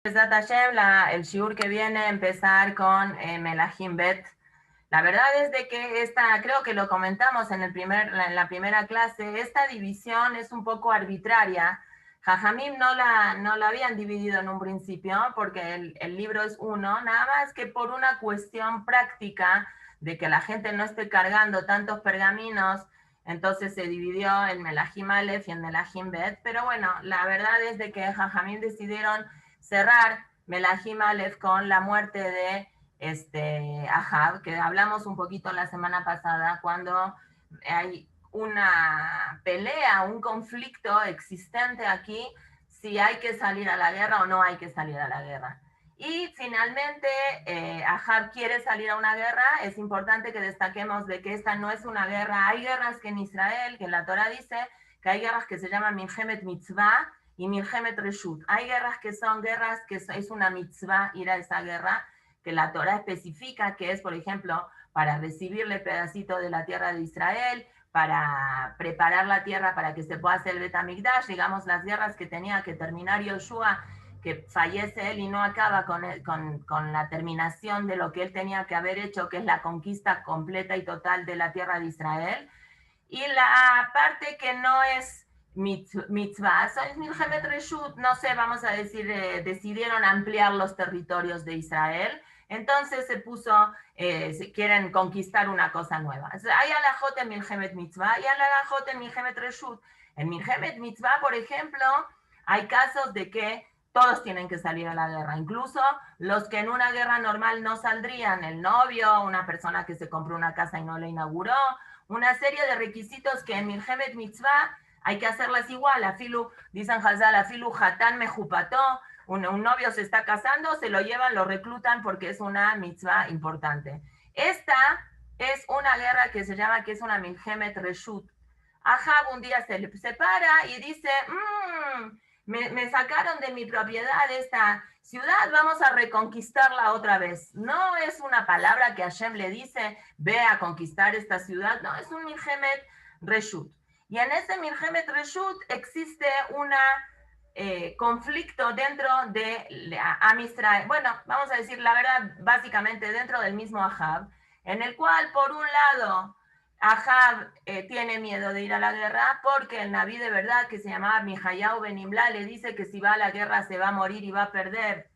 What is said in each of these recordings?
Besat Hashem, el shiur que viene empezar con Melahim Bet. La verdad es de que creo que lo comentamos en la primera clase, esta división es un poco arbitraria. Jajamim no la habían dividido en un principio porque el libro es uno, nada más que por una cuestión práctica de que la gente no esté cargando tantos pergaminos, entonces se dividió en Melahim Aleph y en Melahim Bet. Pero bueno, la verdad es de que Jajamim decidieron cerrar Melahim Aleph con la muerte de Ahab, que hablamos un poquito la semana pasada, cuando hay una pelea, un conflicto existente aquí, si hay que salir a la guerra o no hay que salir a la guerra. Y finalmente, Ahab quiere salir a una guerra. Es importante que destaquemos de que esta no es una guerra. Hay guerras que en Israel, que la Torah dice que hay guerras que se llaman Milchemet Mitzvah y Milchemet Reshut. Hay guerras que son guerras que es una mitzvah ir a esa guerra, que la Torah especifica que es, por ejemplo, para recibirle pedacito de la tierra de Israel, para preparar la tierra para que se pueda hacer el Betamigdash, digamos, las guerras que tenía que terminar Yoshua, que fallece él y no acaba con la terminación de lo que él tenía que haber hecho, que es la conquista completa y total de la tierra de Israel. Y la parte que no es mitzvah, es Milchemet Reshut, no sé, vamos a decir, decidieron ampliar los territorios de Israel, entonces se puso, quieren conquistar una cosa nueva. Hay alajot en Milchemet Mitzvah y hay alajot en Milchemet Reshut. En Milchemet Mitzvah, por ejemplo, hay casos de que todos tienen que salir a la guerra, incluso los que en una guerra normal no saldrían, el novio, una persona que se compró una casa y no la inauguró, una serie de requisitos que en Milchemet Mitzvah hay que hacerlas igual. Afilu, dicen Hazal, afilu hatán mejupató, un novio se está casando, se lo llevan, lo reclutan porque es una mitzvah importante. Esta es una guerra que se llama, que es una Milchemet Reshut. Ahab un día se para y dice, me sacaron de mi propiedad esta ciudad, vamos a reconquistarla otra vez. No es una palabra que Hashem le dice, ve a conquistar esta ciudad, no, es un Milchemet Reshut. Y en ese Milchemet Reshut existe un conflicto dentro de Am Israel, bueno, vamos a decir la verdad, básicamente dentro del mismo Ahab, en el cual por un lado Ahab tiene miedo de ir a la guerra porque el Naví de verdad, que se llamaba Mijayahu Ben Imla, le dice que si va a la guerra se va a morir y va a perder,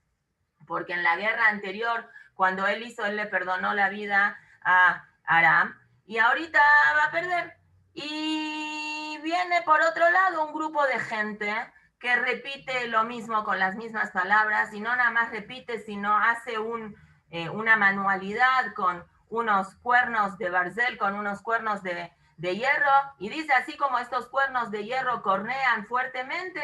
porque en la guerra anterior, cuando él hizo, él le perdonó la vida a Aram, y ahorita va a perder. Y viene por otro lado un grupo de gente que repite lo mismo con las mismas palabras, y no nada más repite, sino hace una manualidad con unos cuernos de barzel, con unos cuernos de hierro, y dice, así como estos cuernos de hierro cornean fuertemente,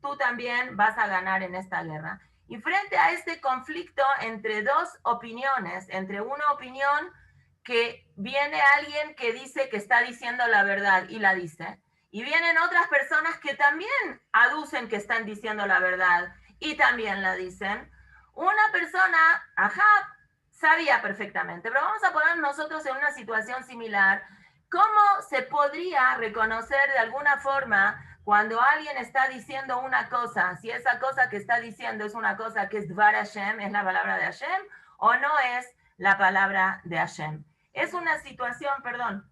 tú también vas a ganar en esta guerra. Y frente a este conflicto entre dos opiniones, entre una opinión que viene alguien que dice que está diciendo la verdad y la dice, y vienen otras personas que también aducen que están diciendo la verdad y también la dicen, una persona, ajá, sabía perfectamente, pero vamos a poner nosotros en una situación similar. ¿Cómo se podría reconocer de alguna forma cuando alguien está diciendo una cosa, si esa cosa que está diciendo es una cosa que es Dvar Hashem, es la palabra de Hashem, o no es la palabra de Hashem? Es una situación, perdón.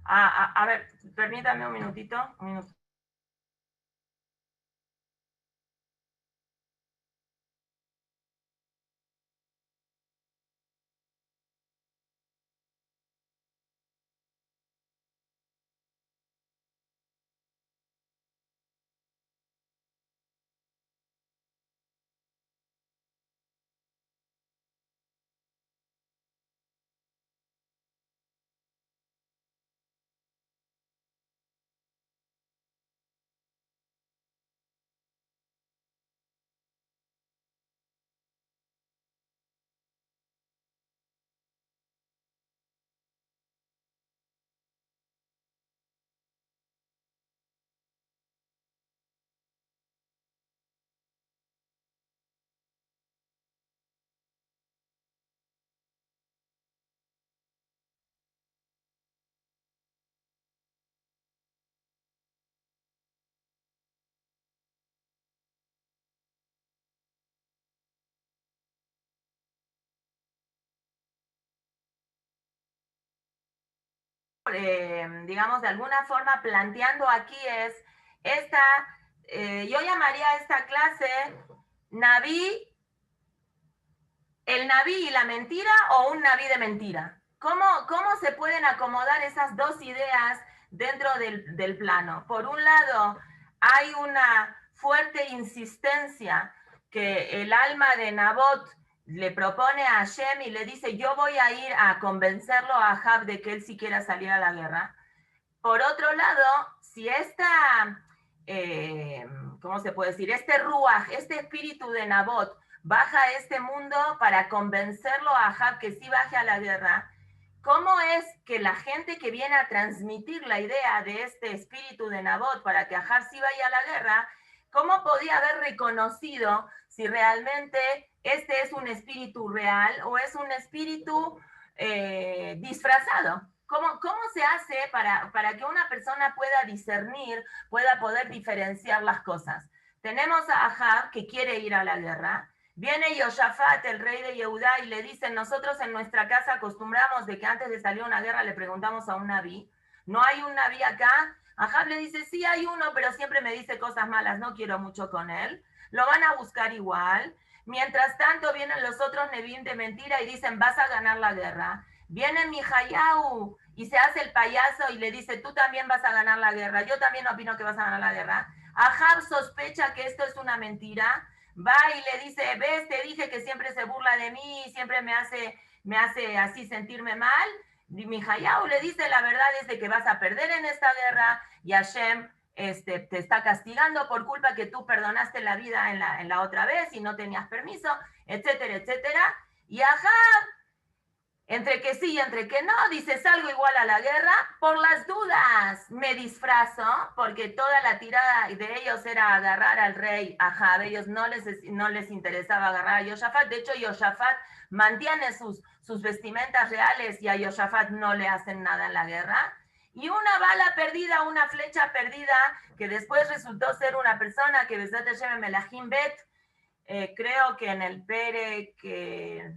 A ver, permítame un minutito, un minuto. digamos, de alguna forma planteando aquí es esta, yo llamaría a esta clase Naví, el Naví y la mentira o un Naví de mentira. ¿Cómo se pueden acomodar esas dos ideas dentro del plano? Por un lado, hay una fuerte insistencia que el alma de Nabot le propone a Hashem y le dice, yo voy a ir a convencerlo a Ahab de que él sí quiera salir a la guerra. Por otro lado, si ¿cómo se puede decir? Este ruaj, este espíritu de Nabot baja a este mundo para convencerlo a Ahab que sí baje a la guerra, ¿cómo es que la gente que viene a transmitir la idea de este espíritu de Nabot para que Ahab sí vaya a la guerra, cómo podía haber reconocido si realmente este es un espíritu real o es un espíritu disfrazado? ¿Cómo se hace para que una persona pueda discernir, pueda poder diferenciar las cosas? Tenemos a Ahab que quiere ir a la guerra. Viene Yoshafat, el rey de Yehudá, y le dicen, nosotros en nuestra casa acostumbramos de que antes de salir a una guerra le preguntamos a un naví. ¿No hay un naví acá? Ahab le dice, sí hay uno, pero siempre me dice cosas malas, no quiero mucho con él. Lo van a buscar igual. Mientras tanto vienen los otros Nevim de mentira y dicen, vas a ganar la guerra. Viene Mijayahu y se hace el payaso y le dice, tú también vas a ganar la guerra, yo también opino que vas a ganar la guerra. Ahab sospecha que esto es una mentira, va y le dice, ves, te dije que siempre se burla de mí, siempre me hace así sentirme mal. Y Mijayahu le dice, la verdad es de que vas a perder en esta guerra y Hashem te está castigando por culpa que tú perdonaste la vida en la otra vez y no tenías permiso, etcétera, etcétera. Y Ahab, entre que sí y entre que no, dice, salgo igual a la guerra, por las dudas me disfrazo, porque toda la tirada de ellos era agarrar al rey Ahab, ellos no les interesaba agarrar a Yoshafat, de hecho Yoshafat mantiene sus vestimentas reales y a Yoshafat no le hacen nada en la guerra, y una bala perdida, una flecha perdida, que después resultó ser una persona que Besat Hashem Melahim Bet, creo que en el Pere que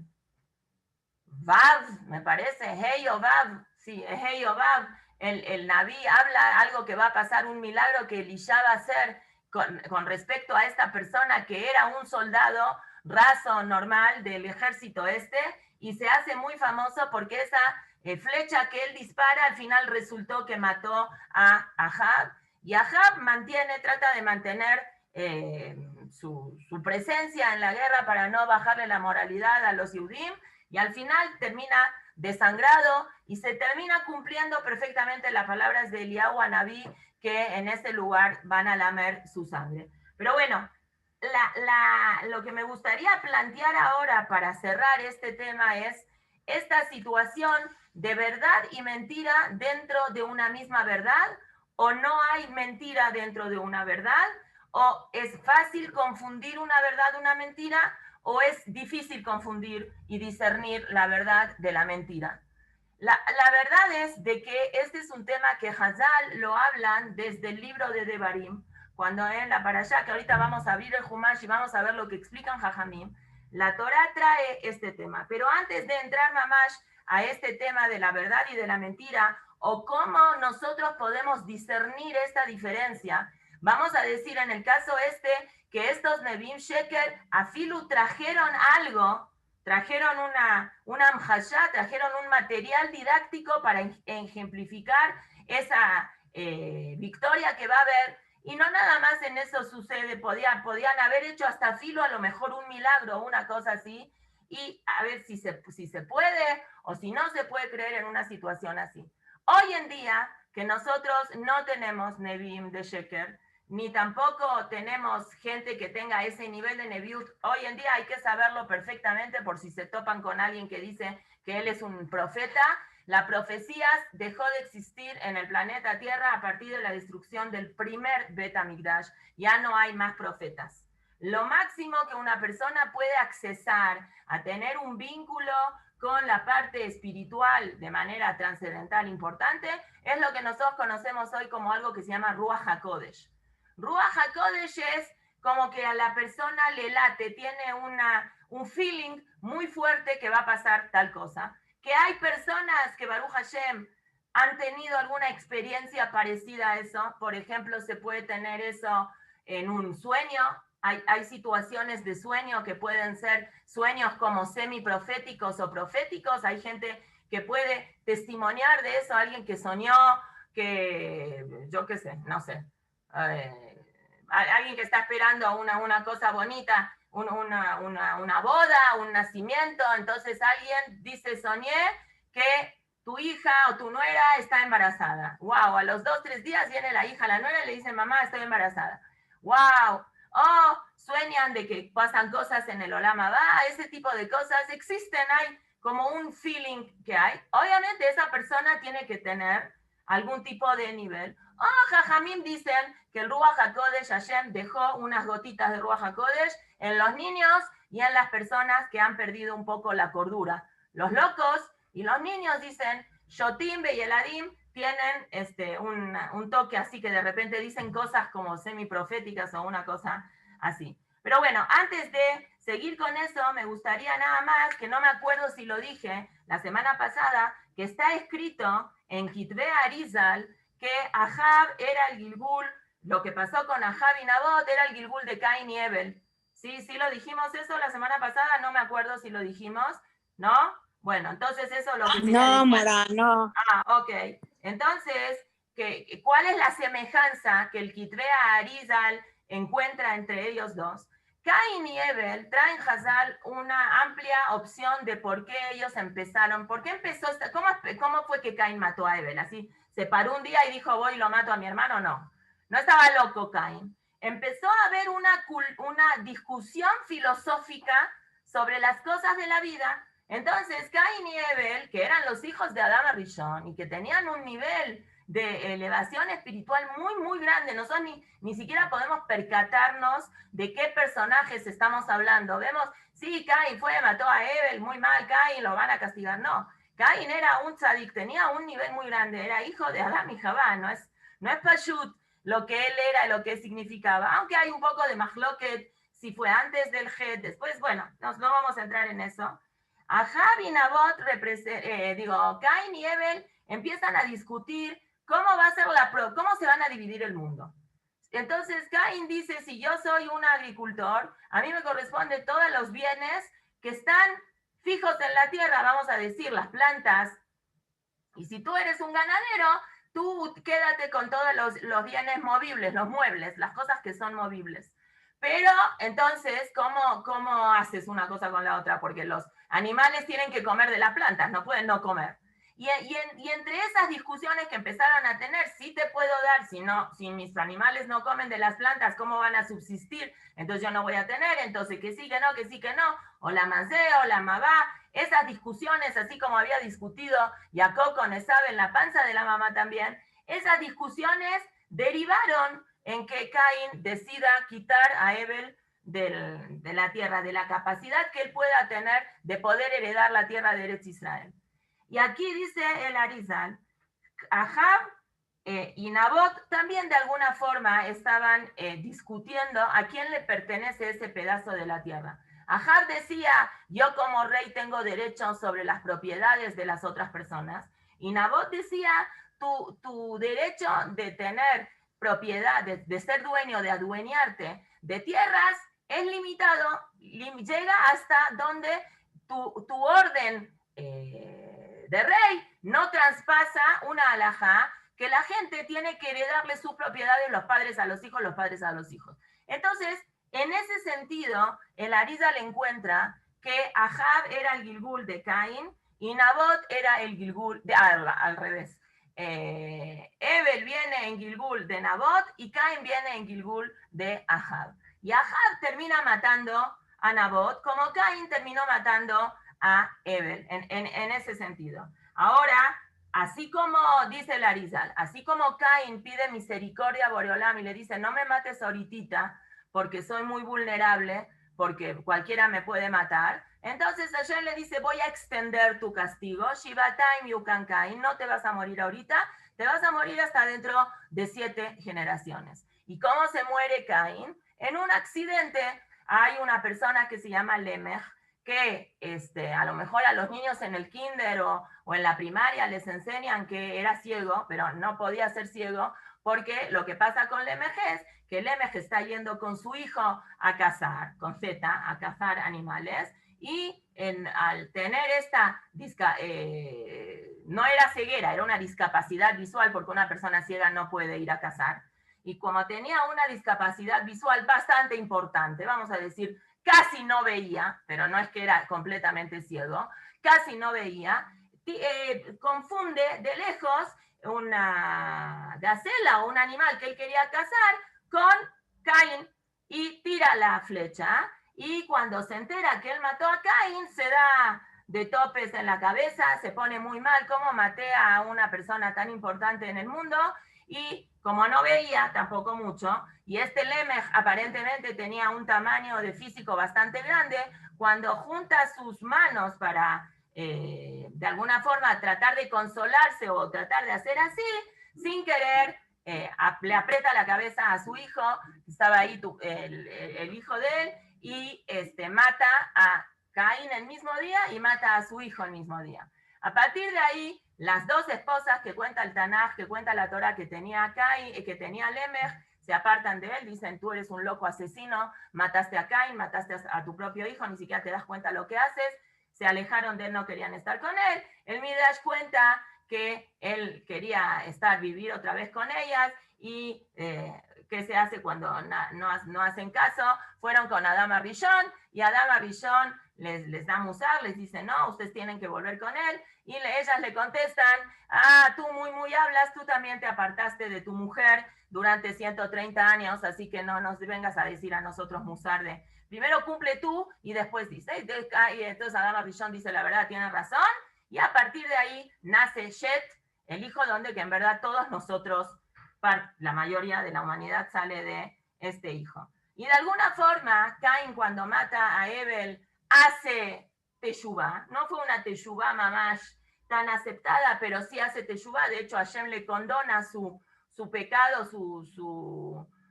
Vav, me parece, Hey o Vav, sí, Hey o Vav, el Naví habla algo que va a pasar, un milagro que Elisha va a hacer con respecto a esta persona que era un soldado raso normal del ejército y se hace muy famoso porque esa flecha que él dispara al final resultó que mató a Ahab, y Ahab trata de mantener su presencia en la guerra para no bajarle la moralidad a los Yehudim, y al final termina desangrado y se termina cumpliendo perfectamente las palabras de Eliyahu Anabí, que en ese lugar van a lamer su sangre. Pero bueno, lo que me gustaría plantear ahora para cerrar este tema es esta situación de verdad y mentira dentro de una misma verdad, o no hay mentira dentro de una verdad, o es fácil confundir una verdad, una mentira, o es difícil confundir y discernir la verdad de la mentira. La verdad es de que este es un tema que Hazal lo hablan desde el libro de Devarim, cuando en la parashá, que ahorita vamos a abrir el Humash y vamos a ver lo que explican Jajamim, la Torah trae este tema. Pero antes de entrar, Mamash, a este tema de la verdad y de la mentira, o cómo nosotros podemos discernir esta diferencia, vamos a decir en el caso que estos Nevim Sheker afilu trajeron algo, trajeron una amhashá, trajeron un material didáctico para ejemplificar esa victoria que va a haber, y no nada más en eso sucede, podían haber hecho hasta filo a lo mejor un milagro, una cosa así, y a ver si se puede o si no se puede creer en una situación así. Hoy en día, que nosotros no tenemos Nevim de Sheker, ni tampoco tenemos gente que tenga ese nivel de Neviut. Hoy en día hay que saberlo perfectamente por si se topan con alguien que dice que él es un profeta. La profecía dejó de existir en el planeta Tierra a partir de la destrucción del primer Bet HaMikdash. Ya no hay más profetas. Lo máximo que una persona puede accesar a tener un vínculo con la parte espiritual de manera trascendental importante es lo que nosotros conocemos hoy como algo que se llama Ruach HaKodesh. Ruach HaKodesh es como que a la persona le late, tiene un feeling muy fuerte que va a pasar tal cosa. Que hay personas que Baruch Hashem ¿Han tenido alguna experiencia parecida a eso? Por ejemplo, se puede tener eso en un sueño. Hay situaciones de sueño que pueden ser sueños como semiproféticos o proféticos. Hay gente que puede testimoniar de eso, alguien que soñó, que yo qué sé, no sé, alguien que está esperando una cosa bonita, una boda, un nacimiento, entonces alguien dice, soñé que tu hija o tu nuera está embarazada. Wow, a los 2, 3 días viene la hija, la nuera y le dice, mamá, estoy embarazada. Wow, oh, sueñan de que pasan cosas en el Olam Abba, ese tipo de cosas existen, hay como un feeling que hay. Obviamente esa persona tiene que tener algún tipo de nivel. Oh, Jajamim dicen que el Ruach HaKodesh, Hashem dejó unas gotitas de Ruach HaKodesh en los niños y en las personas que han perdido un poco la cordura. Los locos y los niños dicen, Shotim y Eladim tienen un toque así que de repente dicen cosas como semiproféticas o una cosa así. Pero bueno, antes de seguir con eso, me gustaría nada más, que no me acuerdo si lo dije la semana pasada, que está escrito en Kitve Arizal que Ahab era el Gilgul, lo que pasó con Ahab y Nabot era el Gilgul de Cain y Abel. Sí, sí lo dijimos eso la semana pasada, no me acuerdo si lo dijimos, ¿no? Bueno, entonces eso lo que sería... No, Mora, no. Ah, ok. Entonces, ¿cuál es la semejanza que el Kitrea Arizal encuentra entre ellos dos? Cain y Abel traen Hazal una amplia opción de por qué ellos empezaron, por qué empezó, cómo fue que Cain mató a Abel, así, se paró un día y dijo, voy y lo mato a mi hermano, no, no estaba loco Cain. Empezó a haber una discusión filosófica sobre las cosas de la vida. Entonces, Cain y Abel, que eran los hijos de Adán Rishon y que tenían un nivel de elevación espiritual muy, muy grande, nosotros ni siquiera podemos percatarnos de qué personajes estamos hablando. Vemos, sí, Cain fue, mató a Abel, muy mal, Cain, lo van a castigar. No, Cain era un tzadik, tenía un nivel muy grande, era hijo de Adán y Javá, no es Pashut lo que él era y lo que significaba, aunque hay un poco de mahloket, si fue antes del Het, después, bueno, no vamos a entrar en eso. Ahab y Nabot, Cain y Abel empiezan a discutir cómo va a ser cómo se van a dividir el mundo. Entonces Cain dice, si yo soy un agricultor, a mí me corresponde todos los bienes que están fijos en la tierra, vamos a decir, las plantas. Y si tú eres un ganadero, tú quédate con todos los bienes movibles, los muebles, las cosas que son movibles. Pero entonces, ¿cómo haces una cosa con la otra? Porque los animales tienen que comer de las plantas, no pueden no comer. Y entre esas discusiones que empezaron a tener, sí te puedo dar, si mis animales no comen de las plantas, ¿cómo van a subsistir? Entonces yo no voy a tener, entonces que sí, que no, o la mazé, o la mabá, esas discusiones, así como había discutido Jacob con Esab en la panza de la mamá también, esas discusiones derivaron en que Caín decida quitar a Abel de la tierra, de la capacidad que él pueda tener de poder heredar la tierra de Eretz Israel. Y aquí dice el Arizal, Ahab y Nabot también de alguna forma estaban discutiendo a quién le pertenece ese pedazo de la tierra. Ahab decía, yo como rey tengo derecho sobre las propiedades de las otras personas. Y Nabot decía, tu derecho de tener propiedad, de ser dueño, de adueñarte de tierras, es limitado, llega hasta donde tu orden de rey no traspasa una alajá que la gente tiene que heredarle sus propiedades, los padres a los hijos, los padres a los hijos. Entonces, en ese sentido, el Arizal le encuentra que Ahab era el Gilgul de Caín y Nabot era el Gilgul, al revés. Ebel viene en Gilgul de Nabot y Caín viene en Gilgul de Ahab. Y Ahab termina matando a Nabot como Caín terminó matando a Ebel, en ese sentido. Ahora, así como dice el Arizal, así como Caín pide misericordia a Boreolam y le dice, no me mates ahorita, porque soy muy vulnerable, porque cualquiera me puede matar, entonces Hashem le dice, voy a extender tu castigo, Shivatayim Yukan Caín, no te vas a morir ahorita, te vas a morir hasta dentro de 7 generaciones. ¿Y cómo se muere Caín? En un accidente hay una persona que se llama Lemech, que a lo mejor a los niños en el kinder o en la primaria les enseñan que era ciego, pero no podía ser ciego, porque lo que pasa con Lemej es que Lemej está yendo con su hijo a cazar, con Z, a cazar animales, y al tener esta, no era ceguera, era una discapacidad visual, porque una persona ciega no puede ir a cazar, y como tenía una discapacidad visual bastante importante, vamos a decir, casi no veía, pero no es que era completamente ciego, casi no veía, confunde de lejos una gacela o un animal que él quería cazar con Caín y tira la flecha, y cuando se entera que él mató a Caín, se da de topes en la cabeza, se pone muy mal, como maté a una persona tan importante en el mundo, y como no veía tampoco mucho, y Lemej aparentemente tenía un tamaño de físico bastante grande, cuando junta sus manos para de alguna forma tratar de consolarse o tratar de hacer así, sin querer, le aprieta la cabeza a su hijo, estaba ahí el hijo de él, y mata a Caín el mismo día y mata a su hijo el mismo día. A partir de ahí, las dos esposas que cuenta el Tanaj, que cuenta la Torah, que tenía Caín, que tenía Lemej, se apartan de él, dicen: tú eres un loco asesino, mataste a Caín, mataste a tu propio hijo, ni siquiera te das cuenta lo que haces. Se alejaron de él, no querían estar con él. El Midrash cuenta que él quería vivir otra vez con ellas, y ¿qué se hace cuando no hacen caso? Fueron con Adam Arishon, y Adam Arishon les da musar, les dice: no, ustedes tienen que volver con él, y ellas le contestan: tú muy hablas, tú también te apartaste de tu mujer durante 130 años, así que no nos vengas a decir a nosotros musar de primero cumple tú y después dice. Y entonces Adam Arishon dice: la verdad, tiene razón, y a partir de ahí nace Shet, el hijo donde que en verdad todos nosotros, la mayoría de la humanidad, sale de este hijo. Y de alguna forma, Caín, cuando mata a Abel, hace teshuvá. No fue una teshuvá mamash tan aceptada, pero sí hace teshuvá. De hecho, Hashem le condona su pecado,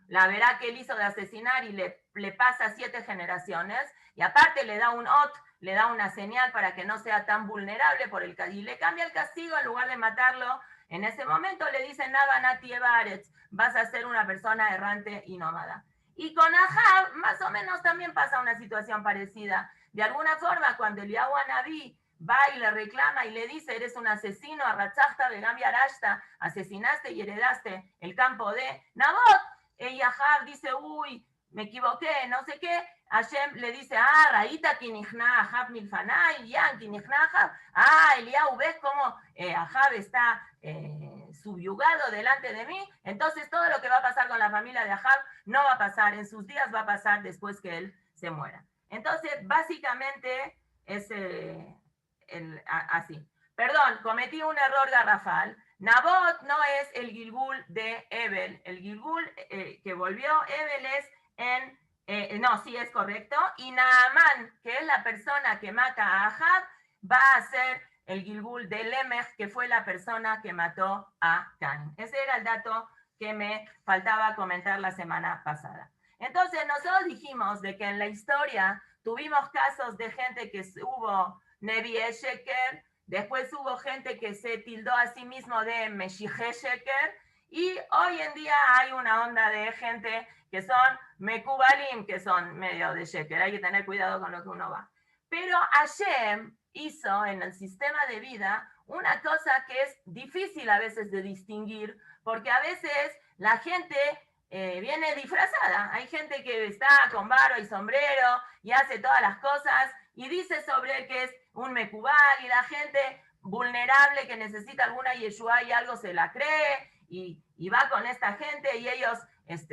la verá que él hizo de asesinar, y le pasa 7 generaciones, y aparte le da un ot, le da una señal para que no sea tan vulnerable por y le cambia el castigo. En lugar de matarlo en ese momento, le dice: Nabanati Ebaretz, vas a ser una persona errante y nómada. Y con Ahab más o menos también pasa una situación parecida. De alguna forma, cuando Eliyahu Anabí va y le reclama y le dice: eres un asesino, arrachachta, vegam yarashta, asesinaste y heredaste el campo de Nabot, y Ahab dice: uy, me equivoqué, no sé qué. Hashem le dice: raíta kinijna Ahab milfanay, yan kinijna Ahab. Eliyahu, ¿ves cómo Ahab está subyugado delante de mí? Entonces todo lo que va a pasar con la familia de Ahab no va a pasar en sus días, va a pasar después que él se muera. Entonces, básicamente es así. Perdón, cometí un error garrafal. Nabot no es el Gilgul de Ebel. El Gilgul que volvió Ebel es no, sí es correcto. Y Naamán, que es la persona que mata a Ahab, va a ser el Gilgul de Lemej, que fue la persona que mató a Caín. Ese era el dato que me faltaba comentar la semana pasada. Entonces, nosotros dijimos de que en la historia tuvimos casos de gente que hubo Nevi Sheker, después hubo gente que se tildó a sí mismo de Meshiche Sheker, y hoy en día hay una onda de gente que son Mekubalim, que son medio de Sheker. Hay que tener cuidado con lo que uno va. Pero Hashem hizo en el sistema de vida una cosa que es difícil a veces de distinguir, porque a veces la gente viene disfrazada. Hay gente que está con barba y sombrero y hace todas las cosas y dice sobre él que es un mecubal, y la gente vulnerable que necesita alguna yeshua y algo se la cree, y va con esta gente, y ellos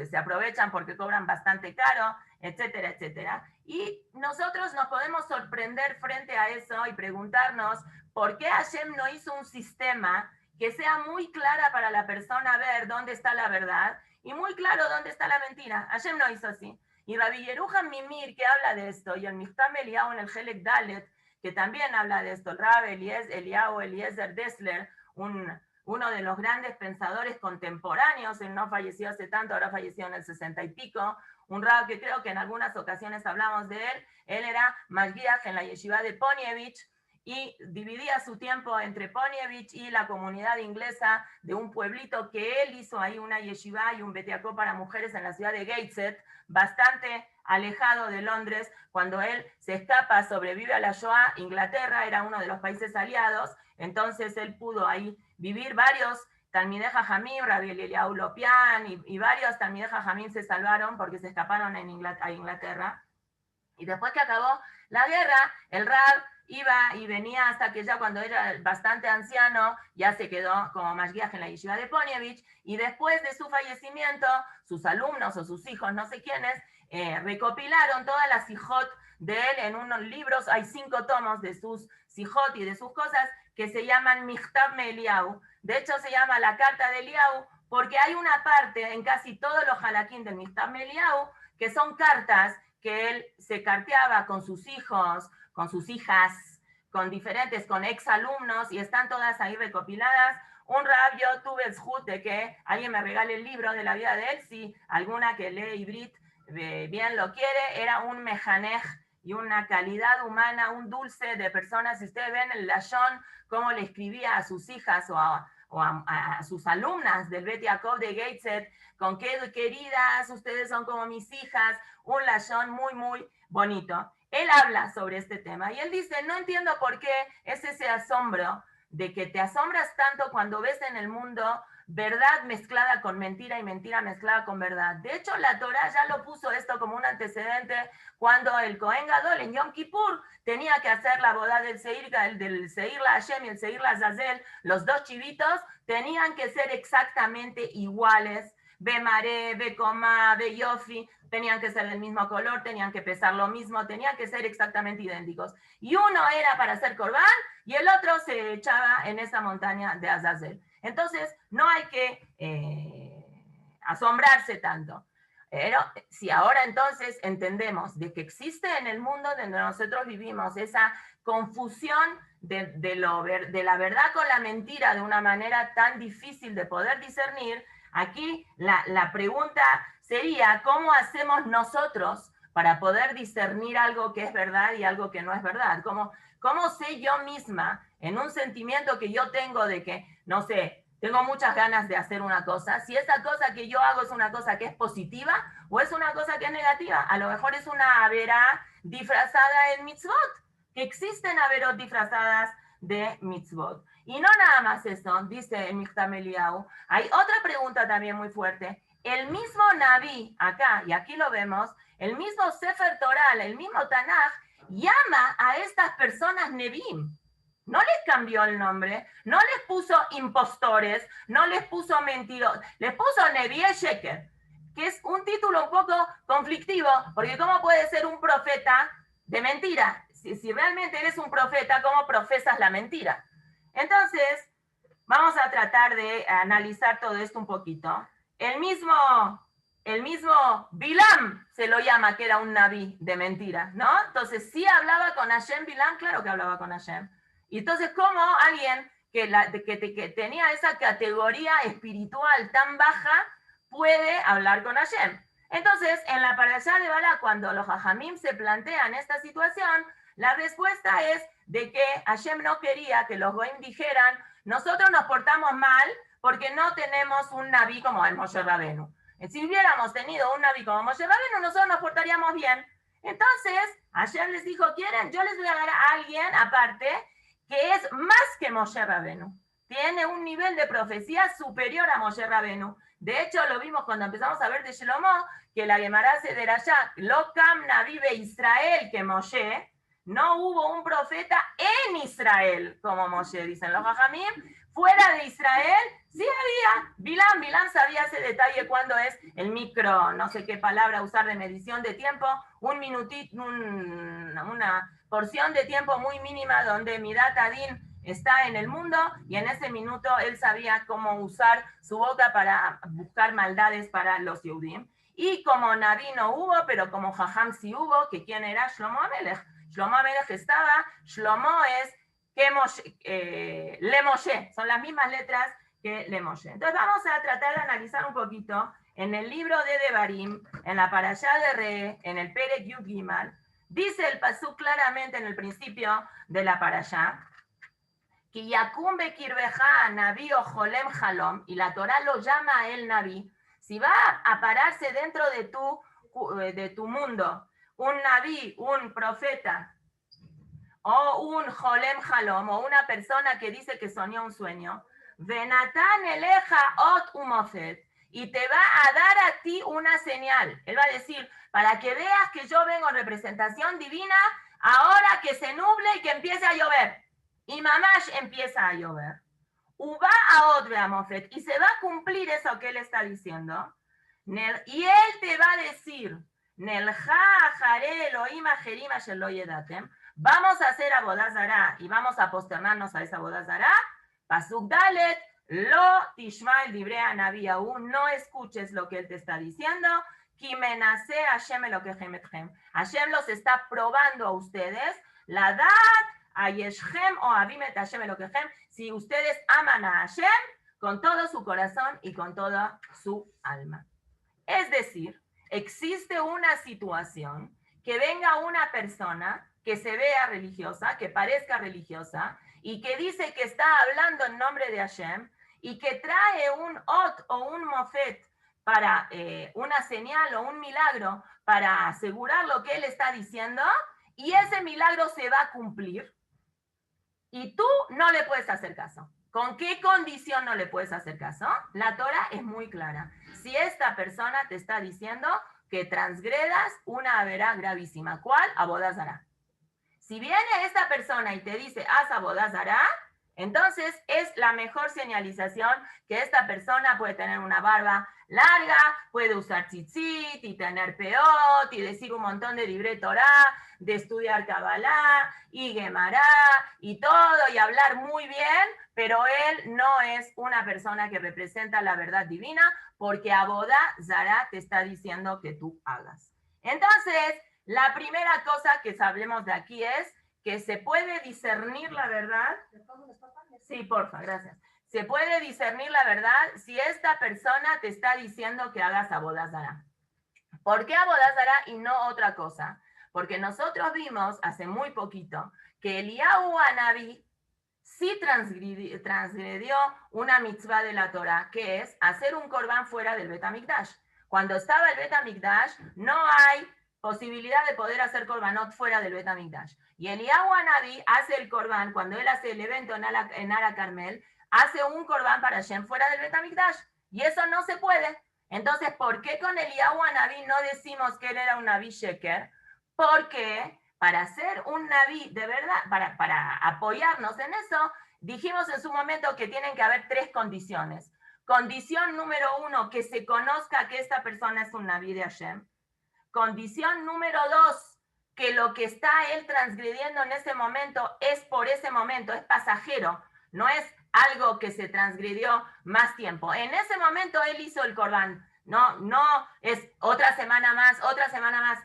se aprovechan porque cobran bastante caro, etcétera, etcétera. Y nosotros nos podemos sorprender frente a eso y preguntarnos por qué Hashem no hizo un sistema que sea muy clara para la persona ver dónde está la verdad y muy claro dónde está la mentira. Hashem no hizo así. Y Rabbi Yerucham Mimir, que habla de esto, y el Michtam Eliyahu en el Helek Dalet, que también habla de esto, el Rab Eliyahu Eliezer Dessler, uno de los grandes pensadores contemporáneos, él no falleció hace tanto, ahora falleció en el 60 y pico, un rab que creo que en algunas ocasiones hablamos de él. Él era Mashgiach en la yeshiva de Ponievich, y dividía su tiempo entre Ponievich y la comunidad inglesa de un pueblito que él hizo ahí una yeshiva y un betiacó para mujeres en la ciudad de Gateshead, bastante alejado de Londres. Cuando él se escapa, sobrevive a la Shoah, Inglaterra era uno de los países aliados, entonces él pudo ahí vivir. Varios Talmidei Jajamim, Rabbi Eliyahu Lopian y varios Talmidei Jajamim se salvaron porque se escaparon a Inglaterra. Y después que acabó la guerra, el Rab iba y venía hasta que ya cuando era bastante anciano, ya se quedó como Mashgiach en la yeshiva de Ponievich, y después de su fallecimiento, sus alumnos o sus hijos, no sé quiénes, recopilaron todas las sijot de él en unos libros. Hay 5 tomos de sus sijot y de sus cosas que se llaman Michtav Eliyahu. De hecho, se llama la carta de Eliyahu porque hay una parte en casi todos los halakim del Michtav Eliyahu que son cartas que él se carteaba con sus hijos, con sus hijas, con diferentes, con exalumnos, y están todas ahí recopiladas. Un rab, yo tuve el zhut de que alguien me regale el libro de la vida de él, si alguna que lee Ibrit bien lo quiere. Era un mejanej y una calidad humana, un dulce de personas. Si ustedes ven el lashon, cómo le escribía a sus hijas o a sus alumnas del Bet Yaakov de Gateshead, con qué queridas, ustedes son como mis hijas, un lashon muy, muy bonito. Él habla sobre este tema y él dice, no entiendo por qué es ese asombro de que te asombras tanto cuando ves en el mundo verdad mezclada con mentira y mentira mezclada con verdad. De hecho, la Torá ya lo puso esto como un antecedente cuando el Cohen Gadol en Yom Kippur tenía que hacer la boda del Seir la Hashem y el Seir la Azazel. Los 2 chivitos tenían que ser exactamente iguales. Bemaré, Becomá, Beyofi, tenían que ser del mismo color, tenían que pesar lo mismo, tenían que ser exactamente idénticos. Y uno era para hacer corbán y el otro se echaba en esa montaña de Azazel. Entonces, no hay que asombrarse tanto. Pero si ahora entonces entendemos de que existe en el mundo donde nosotros vivimos esa confusión de la verdad con la mentira de una manera tan difícil de poder discernir, aquí la pregunta sería, ¿cómo hacemos nosotros para poder discernir algo que es verdad y algo que no es verdad? ¿Cómo sé yo misma, en un sentimiento que yo tengo de que, no sé, tengo muchas ganas de hacer una cosa, si esa cosa que yo hago es una cosa que es positiva o es una cosa que es negativa? A lo mejor es una averá disfrazada en mitzvot, que existen averot disfrazadas de mitzvot. Y no nada más eso, dice el Michtav Eliyahu. Hay otra pregunta también muy fuerte. El mismo Naví, acá, y aquí lo vemos, el mismo Sefer Torah, el mismo Tanaj, llama a estas personas Nevim. No les cambió el nombre, no les puso impostores, no les puso mentirosos, les puso Neví Sheker, que es un título un poco conflictivo, porque ¿cómo puede ser un profeta de mentira? Si realmente eres un profeta, ¿cómo profesas la mentira? Entonces, vamos a tratar de analizar todo esto un poquito. El mismo Bilam se lo llama que era un naví de mentira, ¿no? Entonces, ¿sí hablaba con Hashem Bilam? Claro que hablaba con Hashem. Y entonces, ¿cómo alguien que tenía esa categoría espiritual tan baja puede hablar con Hashem? Entonces, en la parashá de Balá, cuando los Jajamim se plantean esta situación, la respuesta es de que Hashem no quería que los Goim dijeran, nosotros nos portamos mal porque no tenemos un naví como el Moshe Rabenu. Si hubiéramos tenido un naví como Moshe Rabenu, nosotros nos portaríamos bien. Entonces, Hashem les dijo, ¿quieren? Yo les voy a dar a alguien aparte que es más que Moshe Rabenu. Tiene un nivel de profecía superior a Moshe Rabenu. De hecho, lo vimos cuando empezamos a ver de Shlomo, que la Gemara se derashá, lo cam naví be Israel que Moshe, no hubo un profeta en Israel como Moshe, dicen los Jajamim. Fuera de Israel, sí había. Bilam sabía ese detalle cuando es el micro, no sé qué palabra usar de medición de tiempo, un minutito, una porción de tiempo muy mínima donde Midat Adin está en el mundo, y en ese minuto él sabía cómo usar su boca para buscar maldades para los Yehudim. Y como Naví no hubo, pero como Jajam sí hubo, que quién era Shlomo Amelech. Shlomo Amelech estaba, Shlomo es Le Moshe, son las mismas letras que Le Moshe. Entonces vamos a tratar de analizar un poquito en el libro de Devarim, en la parashá de Re, en el Perek Yud Gimal, dice el pasuk claramente en el principio de la parashá, que Yakum Bekirbeja Naví o Jolem Jalom, y la Torah lo llama a él Naví, si va a pararse dentro de tu mundo un Naví, un profeta, o un Jolem Jalom, o una persona que dice que soñó un sueño, Venatan eleja ot umofet, y te va a dar a ti una señal. Él va a decir, para que veas que yo vengo en representación divina, ahora que se nuble y que empiece a llover. Y mamash empieza a llover. Uba a otro amofet, y se va a cumplir eso que él está diciendo. Y él te va a decir, vamos a hacer Avodah Zará y vamos a posternarnos a esa Avodah Zará. Pasuk Dalet, lo tishma el dibre anavi aún, no escuches lo que él te está diciendo. Kimenase Hashem elokehem etchem. Hashem los está probando a ustedes. La dat ayeshem o avimet Hashem elokehem. Si ustedes aman a Hashem con todo su corazón y con toda su alma. Es decir, existe una situación que venga una persona que se vea religiosa, que parezca religiosa, y que dice que está hablando en nombre de Hashem, y que trae un ot o un mofet para una señal o un milagro para asegurar lo que él está diciendo, y ese milagro se va a cumplir, y tú no le puedes hacer caso. ¿Con qué condición no le puedes hacer caso? La Torah es muy clara. Si esta persona te está diciendo que transgredas una averá gravísima, ¿cuál? Avodah Zará. Si viene esta persona y te dice, haz Avodah Zará, entonces es la mejor señalización que esta persona puede tener una barba larga, puede usar tzitzit y tener peot y decir un montón de libre Torah, de estudiar Kabbalah y Gemara y todo y hablar muy bien, pero él no es una persona que representa la verdad divina porque Avodah Zará te está diciendo que tú hagas. Entonces, la primera cosa que sabemos de aquí es que se puede discernir la verdad. Sí, porfa, gracias. Se puede discernir la verdad si esta persona te está diciendo que hagas Avodah Zará. ¿Por qué Avodah Zará y no otra cosa? Porque nosotros vimos hace muy poquito que Eliyahu Hanaví sí transgredió una mitzvah de la Torah, que es hacer un corbán fuera del Bet HaMikdash. Cuando estaba el Bet HaMikdash, no hay posibilidad de poder hacer korbanot fuera del Bet HaMikdash. Y Eliyahu Hanaví hace el corbán, cuando él hace el evento en Ara Carmel, hace un corbán para Hashem fuera del Bet HaMikdash. Y eso no se puede. Entonces, ¿por qué con Eliyahu Hanaví no decimos que él era un Naví Sheker? Porque para ser un Naví de verdad, para apoyarnos en eso, dijimos en su momento que tienen que haber 3 condiciones. Condición número 1, que se conozca que esta persona es un Naví de Hashem. Condición número 2, que lo que está él transgrediendo en ese momento es por ese momento, es pasajero, no es algo que se transgredió más tiempo. En ese momento él hizo el corbán. No es otra semana más,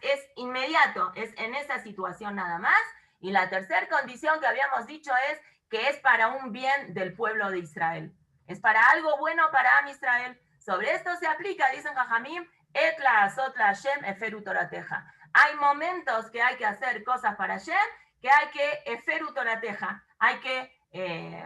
es inmediato, es en esa situación nada más. Y la tercera condición que habíamos dicho es que es para un bien del pueblo de Israel. Es para algo bueno para Am Israel. Sobre esto se aplica, dicen Jajamim, et la azot la Hashem eferu torateja. Hay momentos que hay que hacer cosas para Hashem, que hay que eferu torateja, hay que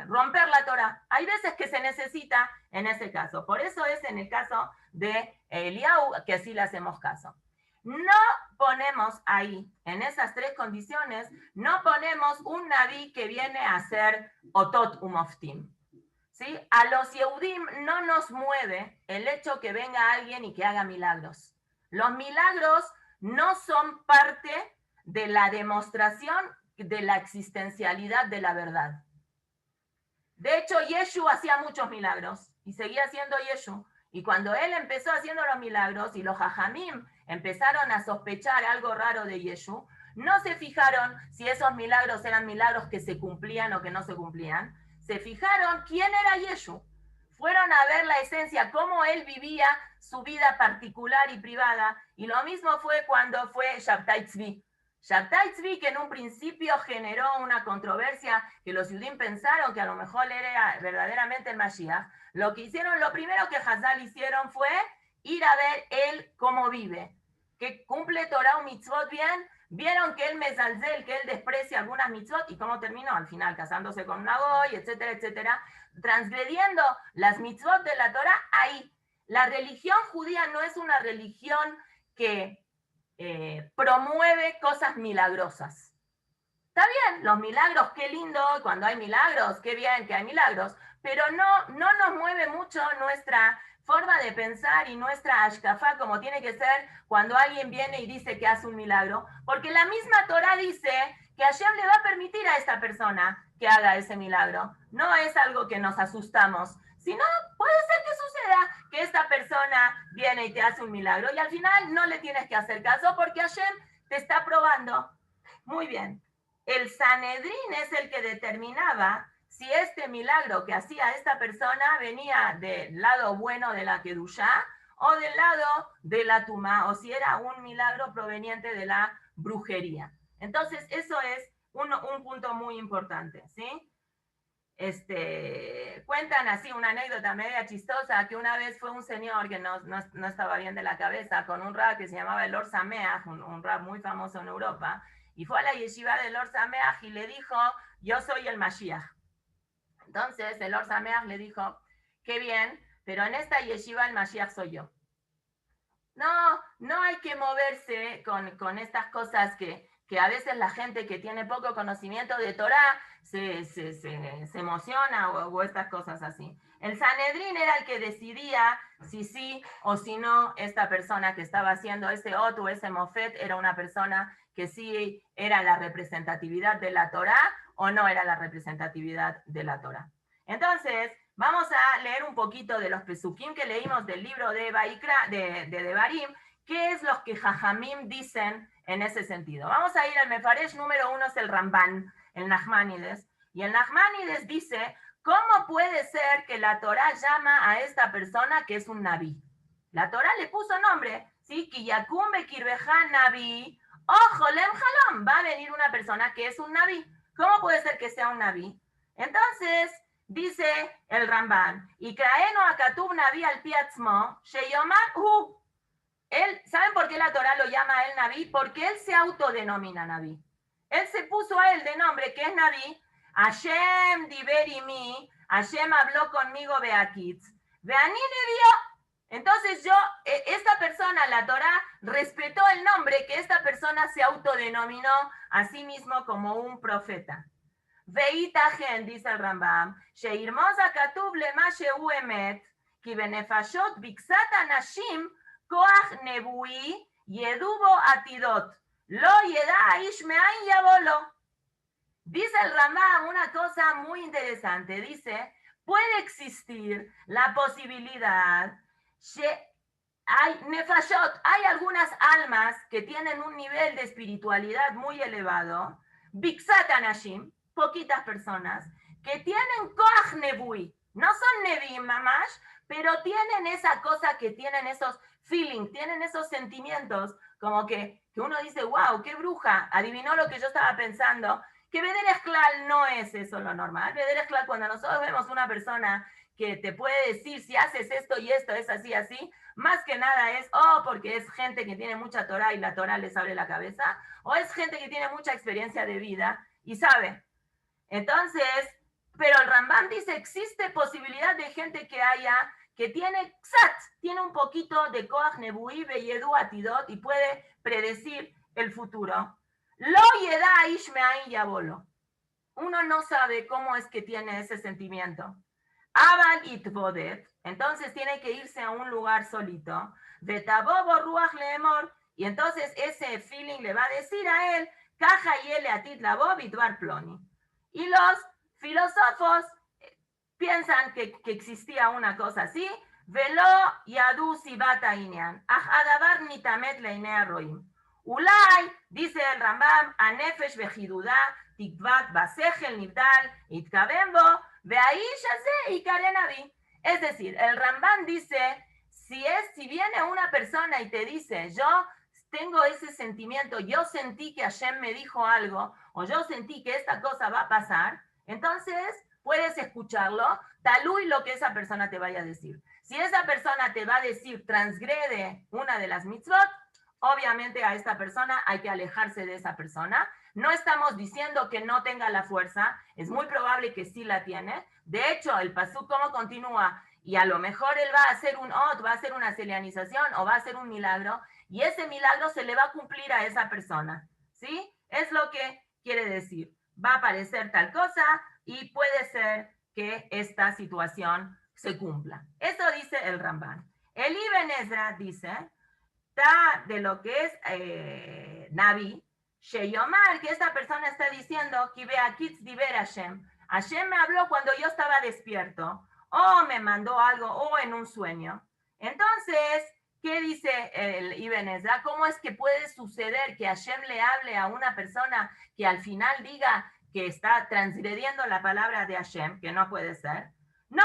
romper la Torah. Hay veces que se necesita en ese caso. Por eso es en el caso de Eliyahu que así le hacemos caso. No ponemos ahí, en esas 3 condiciones, no ponemos un Naví que viene a ser Otot Umoftim. ¿Sí? A los Yehudim no nos mueve el hecho que venga alguien y que haga milagros. Los milagros no son parte de la demostración de la existencialidad de la verdad. De hecho, Yeshu hacía muchos milagros y seguía haciendo Yeshu. Y cuando él empezó haciendo los milagros y los Jajamim empezaron a sospechar algo raro de Yeshu, no se fijaron si esos milagros eran milagros que se cumplían o que no se cumplían. Se fijaron quién era Yeshu. Fueron a ver la esencia, cómo él vivía su vida particular y privada. Y lo mismo fue cuando fue Shabtai Tzvi. Shabtai Tzvi, que en un principio generó una controversia, que los judíos pensaron que a lo mejor era verdaderamente el Mashiach, lo primero que Hazal hicieron fue ir a ver él cómo vive, que cumple Torah o mitzvot bien. Vieron que él mezalzel, que él desprecia algunas mitzvot, y cómo terminó al final, casándose con una goy, etcétera, etcétera, transgrediendo las mitzvot de la Torah. Ahí, la religión judía no es una religión que promueve cosas milagrosas. Está bien, los milagros, qué lindo, cuando hay milagros, qué bien que hay milagros, pero no nos mueve mucho nuestra forma de pensar y nuestra ashkafá como tiene que ser cuando alguien viene y dice que hace un milagro, porque la misma Torah dice que Hashem le va a permitir a esta persona que haga ese milagro. No es algo que nos asustamos, sino puede ser que suceda que esta persona viene y te hace un milagro y al final no le tienes que hacer caso porque Hashem te está probando. Muy bien. El Sanedrín es el que determinaba si este milagro que hacía esta persona venía del lado bueno de la Kedushá o del lado de la Tumá, o si era un milagro proveniente de la brujería. Entonces, eso es un punto muy importante, ¿sí? Cuentan así una anécdota media chistosa, que una vez fue un señor que no estaba bien de la cabeza, con un rab que se llamaba el Lord Sameach, un rab muy famoso en Europa, y fue a la yeshiva del Lord Sameach y le dijo, yo soy el Mashiach. Entonces el Lord Sameach le dijo, qué bien, pero en esta yeshiva el Mashiach soy yo. No hay que moverse con estas cosas que a veces la gente que tiene poco conocimiento de Torah se emociona o estas cosas así. El Sanedrín era el que decidía si sí o si no esta persona que estaba haciendo ese ot o ese mofet era una persona que sí era la representatividad de la Torah o no era la representatividad de la Torah. Entonces, vamos a leer un poquito de los pesukim que leímos del libro de Vaikra, de Devarim, qué es lo que Jajamim dicen en ese sentido. Vamos a ir al Mefaresh número 1, es el Ramban, el Nachmanides, y el Nachmanides dice, ¿cómo puede ser que la Torah llama a esta persona que es un Naví? La Torah le puso nombre, ¿sí? Kiyakum Bekirbeja Naví, ojo, Lem Halom, va a venir una persona que es un Naví. ¿Cómo puede ser que sea un Naví? Entonces, dice el Ramban, y Kraeno Akatub Naví al Piatzmo, Sheyomar Hu. ¿Saben por qué la Torah lo llama a él Naví? Porque él se autodenomina Naví. Él se puso a él de nombre, que es Naví. Hashem Diberimi, Hashem habló conmigo Beakitz. Veani Nevió. Entonces esta persona, la Torah, respetó el nombre que esta persona se autodenominó a sí mismo como un profeta. Veitajen, dice el Rambam, Sheirmosa Katub Lema Sheu Emet, Ki Benefashot Bixat Anashim, Koach Nebui, Yedubo Atidot, Lo Yeda Ishmeain Yabolo. Dice el Rambam una cosa muy interesante, dice, puede existir la posibilidad, hay nefashot, hay algunas almas que tienen un nivel de espiritualidad muy elevado, Bixat Anashim, poquitas personas, que tienen Koach Nebui, no son Nebim mamash, pero tienen esa cosa que tienen esos feelings, tienen esos sentimientos, como que uno dice, wow, qué bruja, adivinó lo que yo estaba pensando, que Bederej Klal no es eso lo normal. Bederej Klal, cuando nosotros vemos una persona que te puede decir si haces esto y esto es así, así, más que nada es, porque es gente que tiene mucha Torah y la Torah les abre la cabeza, o es gente que tiene mucha experiencia de vida y sabe. Entonces, pero el Rambam dice, existe posibilidad de gente que tiene ksat, tiene un poquito de Koach Nebui, Beyedu Atidot, y puede predecir el futuro. Lo Yeda Ishmeain Yabolo. Uno no sabe cómo es que tiene ese sentimiento. Abal Itbodet, entonces tiene que irse a un lugar solito. Betabobo Ruach Leemor, y entonces ese feeling le va a decir a él, Kaja Yele Atit Labo Bidvar Ploni. Y los filósofos piensan que existía una cosa así, Velo Yadu Sibata Inyan, Adavar Nitamet Leinea Roim. Ulay, dice el Rambam, Anefesh Bejiduda, Tikvat Basejel Nibdal, Itkabembo, Beaish Ase y Karenavi. Es decir, el Rambam dice, si viene una persona y te dice, yo tengo ese sentimiento, yo sentí que Hashem me dijo algo, o yo sentí que esta cosa va a pasar, entonces puedes escucharlo, talú y lo que esa persona te vaya a decir. Si esa persona te va a decir transgrede una de las mitzvot, obviamente a esta persona hay que alejarse de esa persona. No estamos diciendo que no tenga la fuerza, es muy probable que sí la tiene. De hecho, el pasuk cómo continúa, y a lo mejor él va a hacer un ot, va a hacer una celianización o va a hacer un milagro, y ese milagro se le va a cumplir a esa persona, ¿sí? Es lo que quiere decir. Va a aparecer tal cosa y puede ser que esta situación se cumpla. Eso dice el Ramban. El Ibn Ezra dice, de lo que es Navi, Sheyomar, que esta persona está diciendo, Hashem me habló cuando yo estaba despierto, o me mandó algo, o en un sueño. Entonces, ¿qué dice el Ibn Ezra? ¿Cómo es que puede suceder que Hashem le hable a una persona que al final diga que está transgrediendo la palabra de Hashem, que no puede ser? No.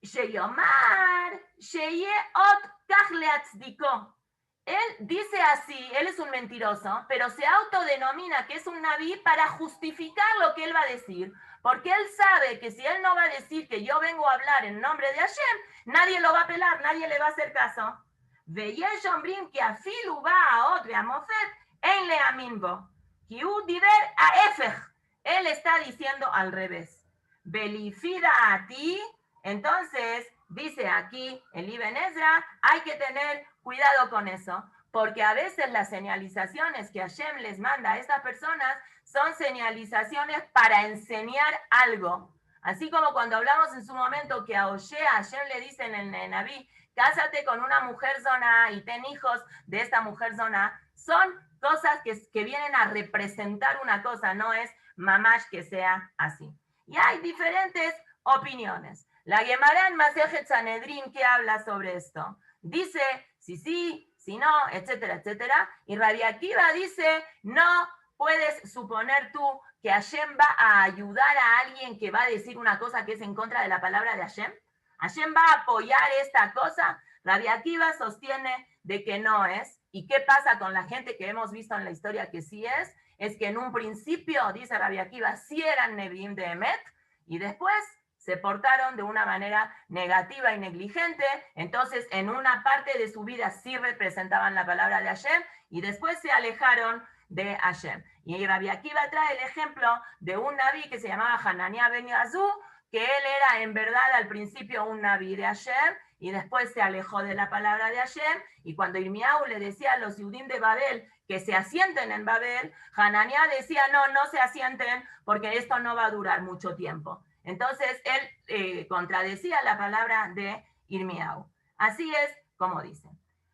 Sheyomar, Sheye ot kach leatzdiko. Él dice así, él es un mentiroso, pero se autodenomina que es un naví para justificar lo que él va a decir, porque él sabe que si él no va a decir que yo vengo a hablar en nombre de Hashem, nadie lo va a pelar, nadie le va a hacer caso. Veyesh ombrim que afilu ba'aot ve'amofet en leamin bo. Kiu diver aefech. Él está diciendo al revés. Belifida a ti. Entonces, dice aquí el Ibn Ezra, hay que tener cuidado con eso, porque a veces las señalizaciones que Hashem les manda a estas personas son señalizaciones para enseñar algo. Así como cuando hablamos en su momento que a Osea, Hashem le dicen en el Naví, cásate con una mujer zona y ten hijos de esta mujer zona, son cosas que vienen a representar una cosa, no es mamash que sea así. Y hay diferentes opiniones. La Gemara en Masejet Sanedrín, ¿qué habla sobre esto? Dice, sí, si no, etcétera, etcétera. Y Rabbi Akiva dice, no puedes suponer tú que Hashem va a ayudar a alguien que va a decir una cosa que es en contra de la palabra de Hashem. Hashem va a apoyar esta cosa. Rabbi Akiva sostiene de que no es. ¿Y qué pasa con la gente que hemos visto en la historia que sí es? Es que en un principio, dice Rabbi Akiva, sí eran Nevi'im de Emet, y después se portaron de una manera negativa y negligente, entonces en una parte de su vida sí representaban la palabra de Hashem y después se alejaron de Hashem. Y Rabbi Akiva trae el ejemplo de un naví que se llamaba Hananiah ben Yazú, que él era en verdad al principio un naví de Hashem y después se alejó de la palabra de Hashem, y cuando Irmiau le decía a los Yudim de Babel que se asienten en Babel, Hananiah decía no se asienten porque esto no va a durar mucho tiempo. Entonces, él contradecía la palabra de Irmiau. Así es como dice.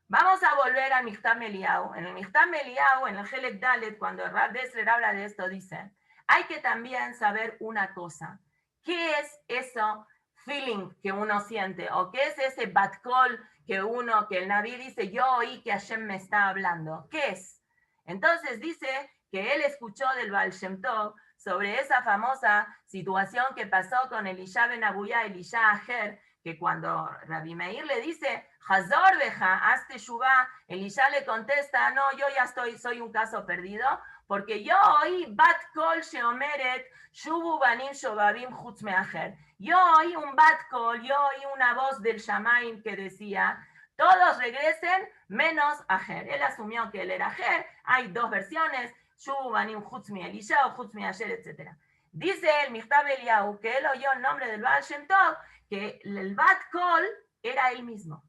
Vamos a volver al Michtav Meliau. En el Michtav Meliau, en el Helek Dalet, cuando Rav Dessler habla de esto, dice, hay que también saber una cosa. ¿Qué es eso feeling que uno siente? ¿O qué es ese bat kol que el Naví dice, yo oí que Hashem me está hablando? ¿Qué es? Entonces dice que él escuchó del Baal Shem Tov sobre esa famosa situación que pasó con Elisha ben Abuya, Elisha Ajer, que cuando Rabbi Meir le dice, Hazor beja, haz teshuvá, Elisha le contesta, no, yo ya soy un caso perdido, porque yo oí bat kol sheomeret, shubu banim shobabim chutz meajer. Yo oí un bat kol, yo oí una voz del Shamaim que decía, todos regresen menos Ajer. Él asumió que él era Ajer, hay dos versiones, Shubu banim chutz mi Elisha o chutz mi Ayer, etc. Dice el Michtav Eliyahu que él oyó el nombre del Baal Shem Tov, que el Bat Kol era él mismo.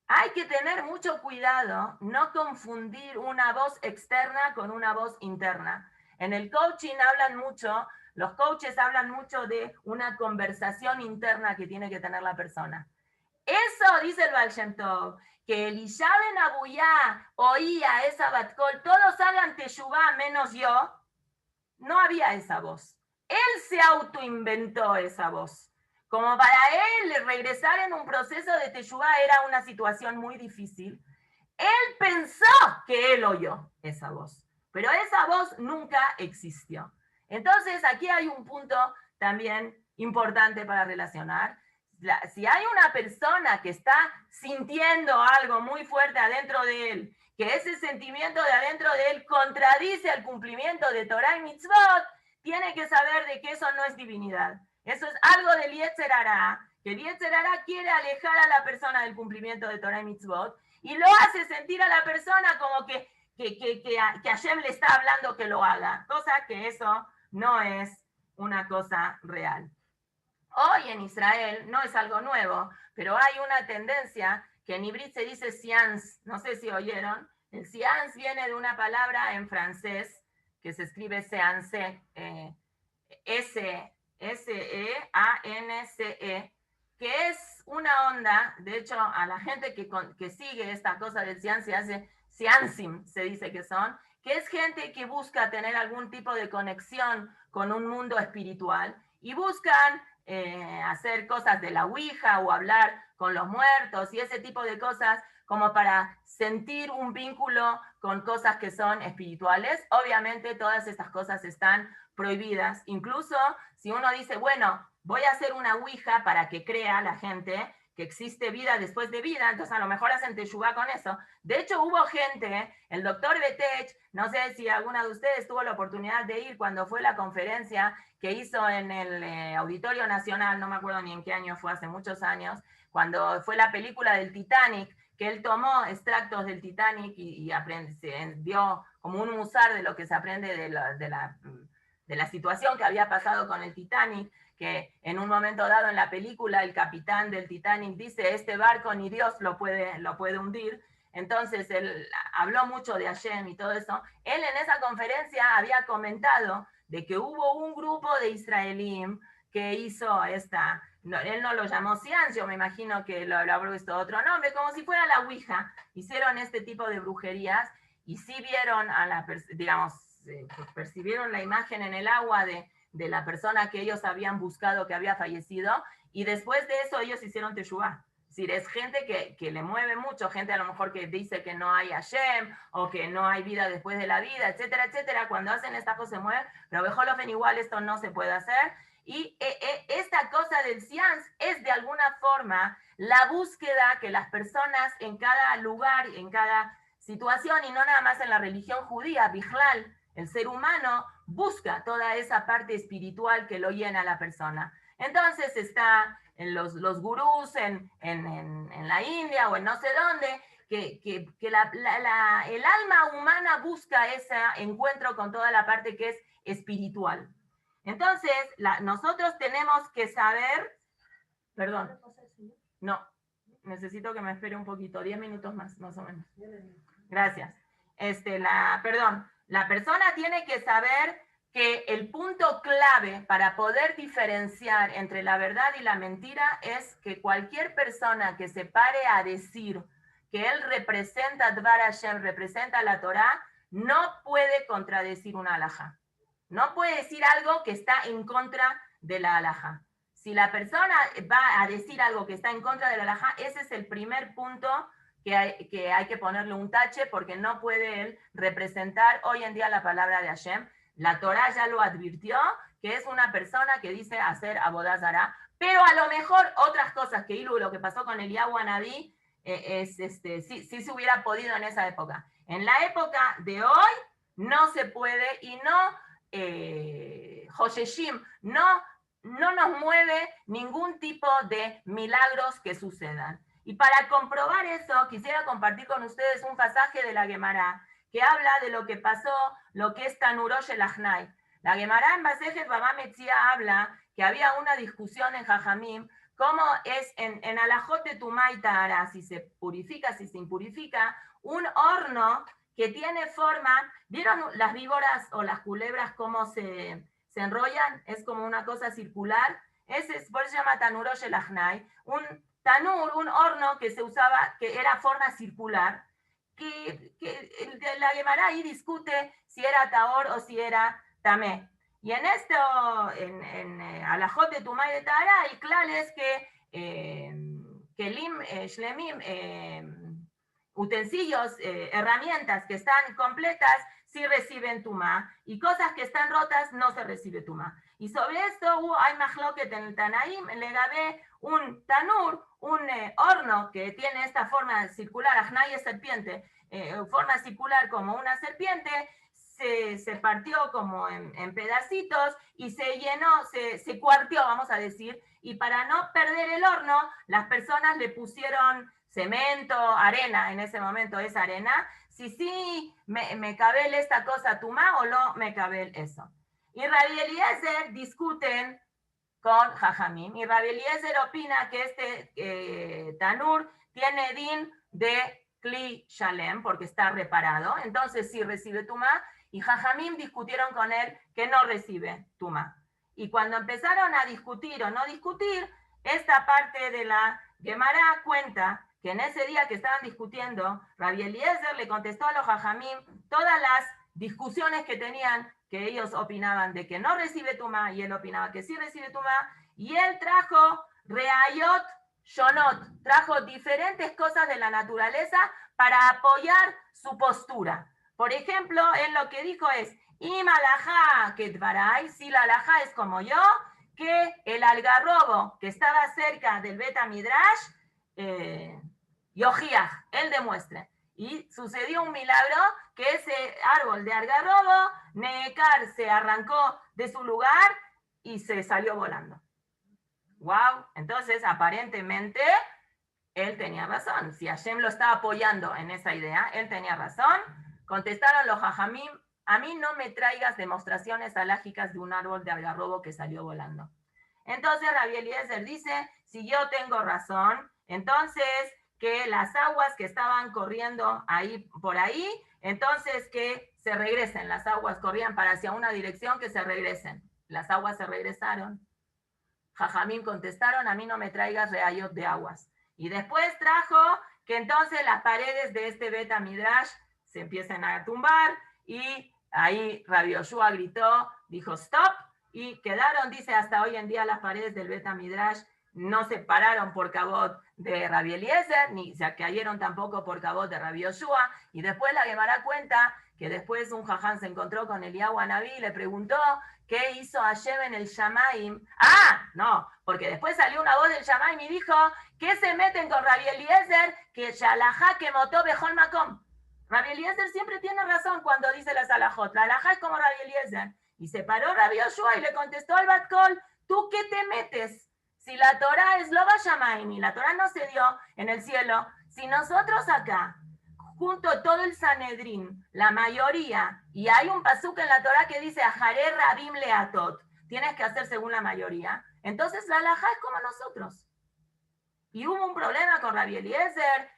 Hay que tener mucho cuidado, no confundir una voz externa con una voz interna. En el coaching los coaches hablan mucho de una conversación interna que tiene que tener la persona. Eso dice el Baal Shem Tov, que Elisha ben Abuya oía esa Bat Kol, todos hagan teshuvá menos yo. No había esa voz. Él se autoinventó esa voz. Como para él regresar en un proceso de teshuvá era una situación muy difícil, él pensó que él oyó esa voz, pero esa voz nunca existió. Entonces aquí hay un punto también importante para relacionar. Si hay una persona que está sintiendo algo muy fuerte adentro de él, que ese sentimiento de adentro de él contradice el cumplimiento de Torah y Mitzvot, tiene que saber de que eso no es divinidad. Eso es algo del Yetzer Hara, que el Yetzer Hará quiere alejar a la persona del cumplimiento de Torah y Mitzvot, y lo hace sentir a la persona como que Hashem le está hablando que lo haga, cosa que eso no es una cosa real. Hoy en Israel no es algo nuevo, pero hay una tendencia que en Ibrit se dice science, no sé si oyeron. El science viene de una palabra en francés que se escribe seance, S-E-A-N-C-E, que es una onda. De hecho, a la gente que sigue esta cosa del science se hace sciancim, se dice que son, que es gente que busca tener algún tipo de conexión con un mundo espiritual y buscan hacer cosas de la Ouija o hablar con los muertos y ese tipo de cosas como para sentir un vínculo con cosas que son espirituales. Obviamente todas estas cosas están prohibidas. Incluso si uno dice, bueno, voy a hacer una Ouija para que crea la gente que existe vida después de vida, entonces a lo mejor hacen teshuvá con eso. De hecho, hubo gente, el doctor Betech, no sé si alguna de ustedes tuvo la oportunidad de ir cuando fue la conferencia que hizo en el Auditorio Nacional, no me acuerdo ni en qué año fue, hace muchos años, cuando fue la película del Titanic, que él tomó extractos del Titanic y dio como un musar de lo que se aprende de la situación que había pasado con el Titanic, que en un momento dado en la película el capitán del Titanic dice, este barco ni Dios lo puede hundir. Entonces él habló mucho de Hashem y todo eso. Él en esa conferencia había comentado de que hubo un grupo de israelíes que hizo esta, él no lo llamó ciencia, me imagino que lo habrá visto otro nombre, como si fuera la Ouija. Hicieron este tipo de brujerías y sí vieron a la, digamos, percibieron la imagen en el agua de la persona que ellos habían buscado que había fallecido, y después de eso ellos hicieron teshuvá. Es decir, es gente que le mueve mucho, gente a lo mejor que dice que no hay Hashem, o que no hay vida después de la vida, etcétera, etcétera. Cuando hacen esta cosa se mueven, pero Beholofén igual esto no se puede hacer, y esta cosa del science es de alguna forma la búsqueda que las personas en cada lugar, en cada situación, y no nada más en la religión judía, Bijlal, el ser humano busca toda esa parte espiritual que lo llena a la persona. Entonces está en los gurús en la India o en no sé dónde, que el alma humana busca ese encuentro con toda la parte que es espiritual. Entonces, nosotros tenemos que saber, perdón, no, necesito que me espere un poquito, 10 minutos más o menos. Gracias. Perdón, la persona tiene que saber que el punto clave para poder diferenciar entre la verdad y la mentira es que cualquier persona que se pare a decir que él representa Dvar Hashem, representa la Torá, no puede contradecir una halajá. No puede decir algo que está en contra de la halajá. Si la persona va a decir algo que está en contra de la halajá, ese es el primer punto que hay que ponerle un tache, porque no puede él representar hoy en día la palabra de Hashem. La Torá ya lo advirtió, que es una persona que dice hacer Abodá Zará, pero a lo mejor otras cosas que lo que pasó con Eliyahu Anabí, sí se hubiera podido en esa época. En la época de hoy no se puede, y Hosheshim, no nos mueve ningún tipo de milagros que sucedan. Y para comprobar eso, quisiera compartir con ustedes un pasaje de la Gemara que habla de lo que pasó, lo que es Tanurosh el Achnai. La Gemara en Masejet Baba Metzia habla que había una discusión en Jajamim, cómo es en Alajot de Tumá y Tahara, si se purifica, si se impurifica, un horno que tiene forma, ¿vieron las víboras o las culebras cómo se enrollan? Es como una cosa circular. Por eso se llama Tanurosh el Achnai. Un tanur, un horno que se usaba, que era forma circular, que la Gemara ahí discute si era Tahor o si era Tamé. Y en esto, en Alajot de Tumá y de Tahara, el clal es que Kelim Shlemim, utensilios, herramientas que están completas, sí reciben Tumá, y cosas que están rotas no se recibe Tumá. Y sobre esto hay mahloket en el Tanaim, le gabe un tanur, un horno que tiene esta forma circular, Achnai es serpiente, forma circular como una serpiente, se partió como en pedacitos y se llenó, se cuarteó, vamos a decir, y para no perder el horno, las personas le pusieron cemento, arena, en ese momento es arena, si sí me cabel esta cosa tumá o no me cabel eso. Y Rabbi Eliezer discuten con Jajamim, y Rabbi Eliezer opina que este Tanur tiene din de Kli Shalem, porque está reparado, entonces sí recibe Tumá, y Jajamim discutieron con él que no recibe Tumá. Y cuando empezaron a discutir o no discutir, esta parte de la Gemara cuenta que en ese día que estaban discutiendo, Rabbi Eliezer le contestó a los Jajamim todas las discusiones que tenían, que ellos opinaban de que no recibe Tumá, y él opinaba que sí recibe Tumá, y él trajo Reayot Shonot, trajo diferentes cosas de la naturaleza para apoyar su postura. Por ejemplo, él lo que dijo es, Im alajá ketvaray, si la alajá es como yo, que el algarrobo que estaba cerca del Bet Midrash, Yojiach, él demuestre. Y sucedió un milagro que ese árbol de algarrobo, Neekar, se arrancó de su lugar y se salió volando. Wow, entonces aparentemente él tenía razón. Si Hashem lo estaba apoyando en esa idea, él tenía razón. Contestaron los Jajamim, a mí no me traigas demostraciones alágicas de un árbol de algarrobo que salió volando. Entonces Rabbi Eliezer dice, si yo tengo razón, entonces que las aguas que estaban corriendo ahí por ahí, entonces que se regresen, las aguas corrían para hacia una dirección, que se regresen. Las aguas se regresaron. Jajamim contestaron, a mí no me traigas reayot de aguas. Y después trajo que entonces las paredes de este Bet Midrash se empiezan a tumbar, y ahí Rabbi Yoshua gritó, dijo stop, y quedaron, dice, hasta hoy en día las paredes del Bet Midrash no se pararon por cabot de Rabbi Eliezer, ni se cayeron tampoco por cabot de Rabbi Yoshua, y después la Gemara cuenta que después un jaján se encontró con Eliyahu Anabí y le preguntó qué hizo Hashem en el Shamaim. No, porque después salió una voz del Shamaim y dijo, ¿qué se meten con Rabbi Eliezer? Que Shalajá que motó Bejol Makom. Rabbi Eliezer siempre tiene razón cuando dice las alajot. La alajá es como Rabbi Eliezer. Y se paró Rabbi Yoshua y le contestó al Bat Kol, ¿tú qué te metes? Si la Torah es Loba Shamaim y la Torah no se dio en el cielo, si nosotros acá, junto a todo el Sanedrín, la mayoría, y hay un pasuk en la Torah que dice, Ajaré Rabim Leatot, tienes que hacer según la mayoría, entonces la alajá es como nosotros. Y hubo un problema con Rabbi Eliezer,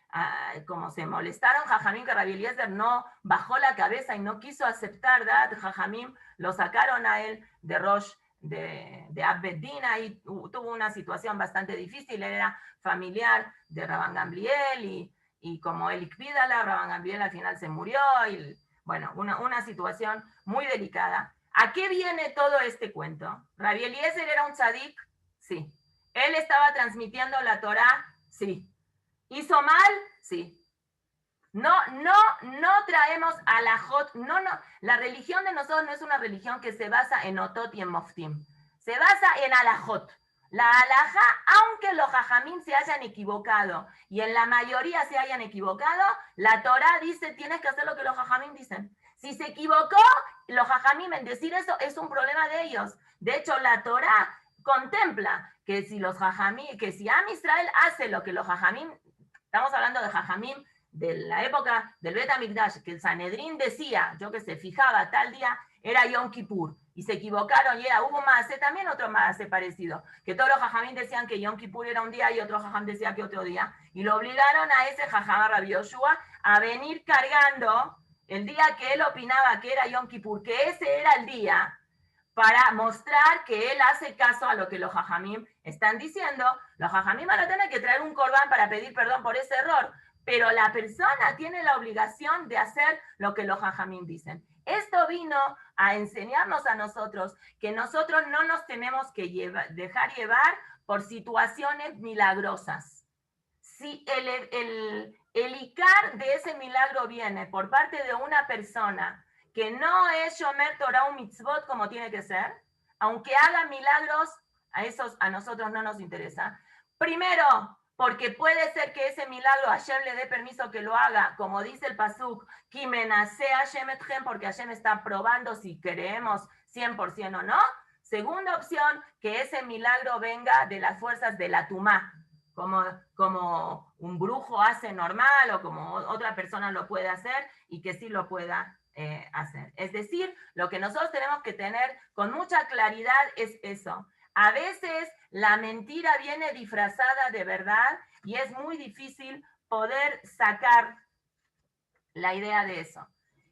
como se molestaron Jajamim que Rabbi Eliezer no bajó la cabeza y no quiso aceptar, Jajamim lo sacaron a él de Rosh, de Abedina, y tuvo una situación bastante difícil. Él era familiar de Rabban Gamliel, y como él Ikpídala, Rabban Gamliel al final se murió, y bueno, una situación muy delicada. ¿A qué viene todo este cuento? ¿Rabbi Eliezer era un tzadik? Sí. ¿Él estaba transmitiendo la Torah? Sí. ¿Hizo mal? Sí. No traemos alajot, no, la religión de nosotros no es una religión que se basa en otot y en moftim, se basa en alajot. La alajá, aunque los jajamim se hayan equivocado, y en la mayoría se hayan equivocado, la Torah dice, tienes que hacer lo que los jajamim dicen. Si se equivocó, los jajamim en decir eso es un problema de ellos. De hecho, la Torah contempla que si los jajamim, que si Am Israel hace lo que los jajamim, estamos hablando de jajamim, de la época del Bet HaMikdash, que el Sanedrín decía, yo que se fijaba tal día, era Yom Kippur, y se equivocaron, y hubo más, también otro más parecido, que todos los jajamín decían que Yom Kippur era un día y otro jajam decía que otro día, y lo obligaron a ese jajam, a Rabbi Yoshua, a venir cargando el día que él opinaba que era Yom Kippur, que ese era el día, para mostrar que él hace caso a lo que los jajamim están diciendo. Los jajamim van a tener que traer un corbán para pedir perdón por ese error, pero la persona tiene la obligación de hacer lo que los jajamim dicen. Esto vino a enseñarnos a nosotros que nosotros no nos tenemos que dejar llevar por situaciones milagrosas. Si el icar de ese milagro viene por parte de una persona que no es Shomer Torah o Mitzvot como tiene que ser, aunque haga milagros, a nosotros no nos interesa. Primero, porque puede ser que ese milagro Hashem le dé permiso que lo haga, como dice el Pasuk, Kimenase Hashem etchem, porque Hashem está probando si creemos 100% o no. Segunda opción, que ese milagro venga de las fuerzas de la Tumá, como un brujo hace normal o como otra persona lo puede hacer y que sí lo pueda hacer. Es decir, lo que nosotros tenemos que tener con mucha claridad es eso. A veces la mentira viene disfrazada de verdad y es muy difícil poder sacar la idea de eso.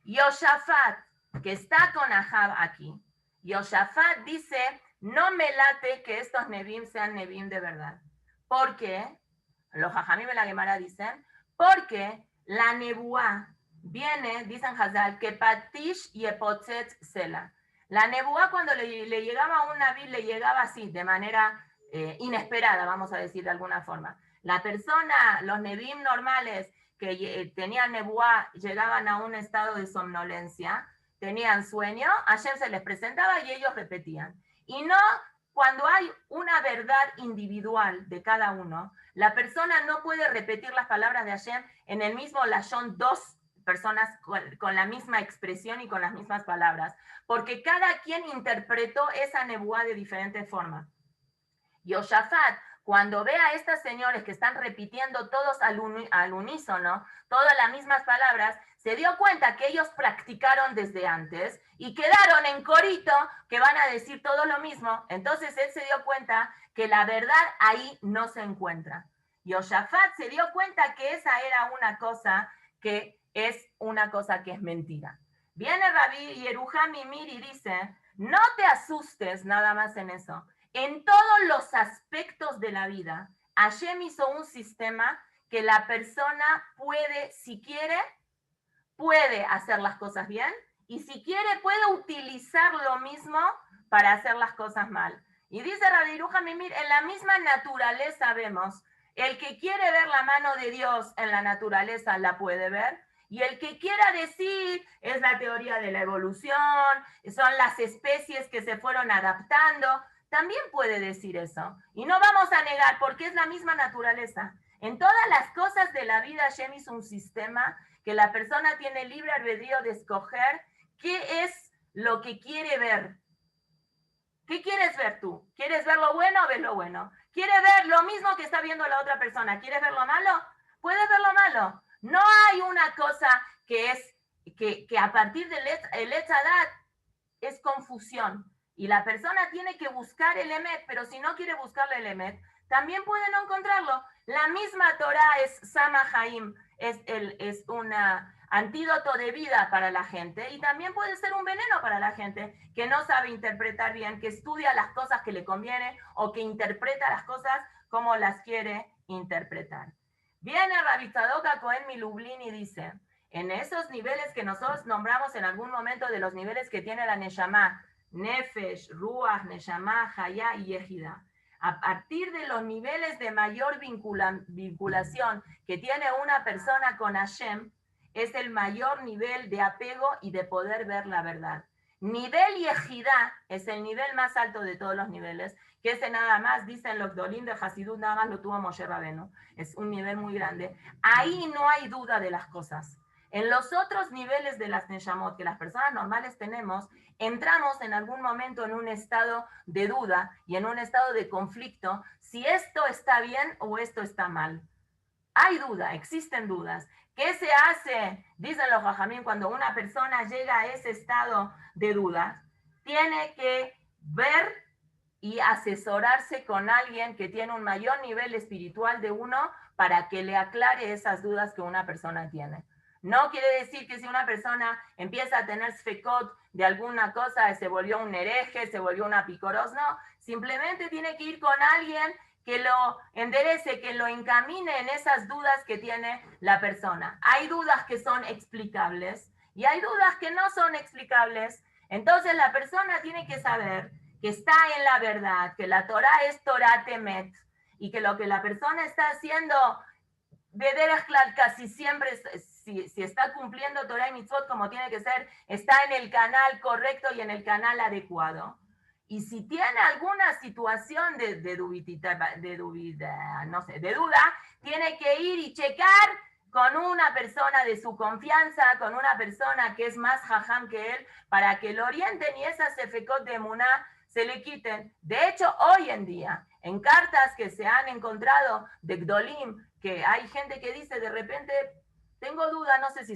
Yoshafat, que está con Ahab aquí, Yoshafat dice, no me late que estos Nebim sean Nebim de verdad. ¿Por qué? Los Jajamim de la Gemara dicen, porque la Nebuá viene, dicen Hazal, que Patish y Epotzetz Sela. La Nebuá cuando le llegaba a un Naví, le llegaba así, de manera inesperada, vamos a decir de alguna forma. La persona, los Nebim normales que tenían Nebuá, llegaban a un estado de somnolencia, tenían sueño, Hashem se les presentaba y ellos repetían. Y no cuando hay una verdad individual de cada uno, la persona no puede repetir las palabras de Hashem en el mismo lashon dos personas con la misma expresión y con las mismas palabras, porque cada quien interpretó esa nebuá de diferente forma. Yoshafat, cuando ve a estas señores que están repitiendo todos al unísono, todas las mismas palabras, se dio cuenta que ellos practicaron desde antes y quedaron en corito que van a decir todo lo mismo. Entonces él se dio cuenta que la verdad ahí no se encuentra. Yoshafat se dio cuenta que esa era una cosa que es mentira. Viene Rabí Yeruham Mimir y dice, no te asustes nada más en eso. En todos los aspectos de la vida, Hashem hizo un sistema que la persona puede, si quiere, puede hacer las cosas bien y si quiere puede utilizar lo mismo para hacer las cosas mal. Y dice Rabbi Yeruham Mimir, en la misma naturaleza vemos, el que quiere ver la mano de Dios en la naturaleza la puede ver, y el que quiera decir es la teoría de la evolución, son las especies que se fueron adaptando, también puede decir eso. Y no vamos a negar porque es la misma naturaleza. En todas las cosas de la vida Hashem hizo un sistema que la persona tiene libre albedrío de escoger qué es lo que quiere ver. ¿Qué quieres ver tú? ¿Quieres ver lo bueno o ves lo bueno? ¿Quieres ver lo mismo que está viendo la otra persona? ¿Quieres ver lo malo? Puedes ver lo malo. No hay una cosa que es que a partir del Etzadat es confusión. Y la persona tiene que buscar el Emet, pero si no quiere buscarle el Emet, también puede no encontrarlo. La misma Torah es Sama Haim, es un antídoto de vida para la gente y también puede ser un veneno para la gente que no sabe interpretar bien, que estudia las cosas que le conviene o que interpreta las cosas como las quiere interpretar. Viene Rabbi Tzadok HaKohen Milublin y dice, en esos niveles que nosotros nombramos en algún momento de los niveles que tiene la Neshama, Nefesh, Ruach, Neshama, Hayá y Yehida, a partir de los niveles de mayor vinculación que tiene una persona con Hashem, es el mayor nivel de apego y de poder ver la verdad. Nivel Yehidá es el nivel más alto de todos los niveles, que ese nada más, dicen los Dolim de Hasidut, nada más lo tuvo Moshe Rabenu. Es un nivel muy grande. Ahí no hay duda de las cosas. En los otros niveles de las Neshamot que las personas normales tenemos, entramos en algún momento en un estado de duda y en un estado de conflicto si esto está bien o esto está mal. Hay duda, existen dudas. ¿Qué se hace? Dicen los Jajamín, cuando una persona llega a ese estado de duda, tiene que ver y asesorarse con alguien que tiene un mayor nivel espiritual de uno para que le aclare esas dudas que una persona tiene. No quiere decir que si una persona empieza a tener sfekot de alguna cosa, se volvió un hereje, se volvió una picoros, no. Simplemente tiene que ir con alguien que lo enderece, que lo encamine en esas dudas que tiene la persona. Hay dudas que son explicables y hay dudas que no son explicables. Entonces la persona tiene que saber que está en la verdad, que la Torah es Torah Temet y que lo que la persona está haciendo casi siempre, si está cumpliendo Torah y Mitzvot como tiene que ser, está en el canal correcto y en el canal adecuado. y si tiene alguna situación de duda, tiene que ir y checar con una persona de su confianza, con una persona que es más jajam que él, para que lo orienten y esas sefekot de emuná se le quiten. De hecho, hoy en día, en cartas que se han encontrado de Gdolim, que hay gente que dice de repente, tengo duda, no sé si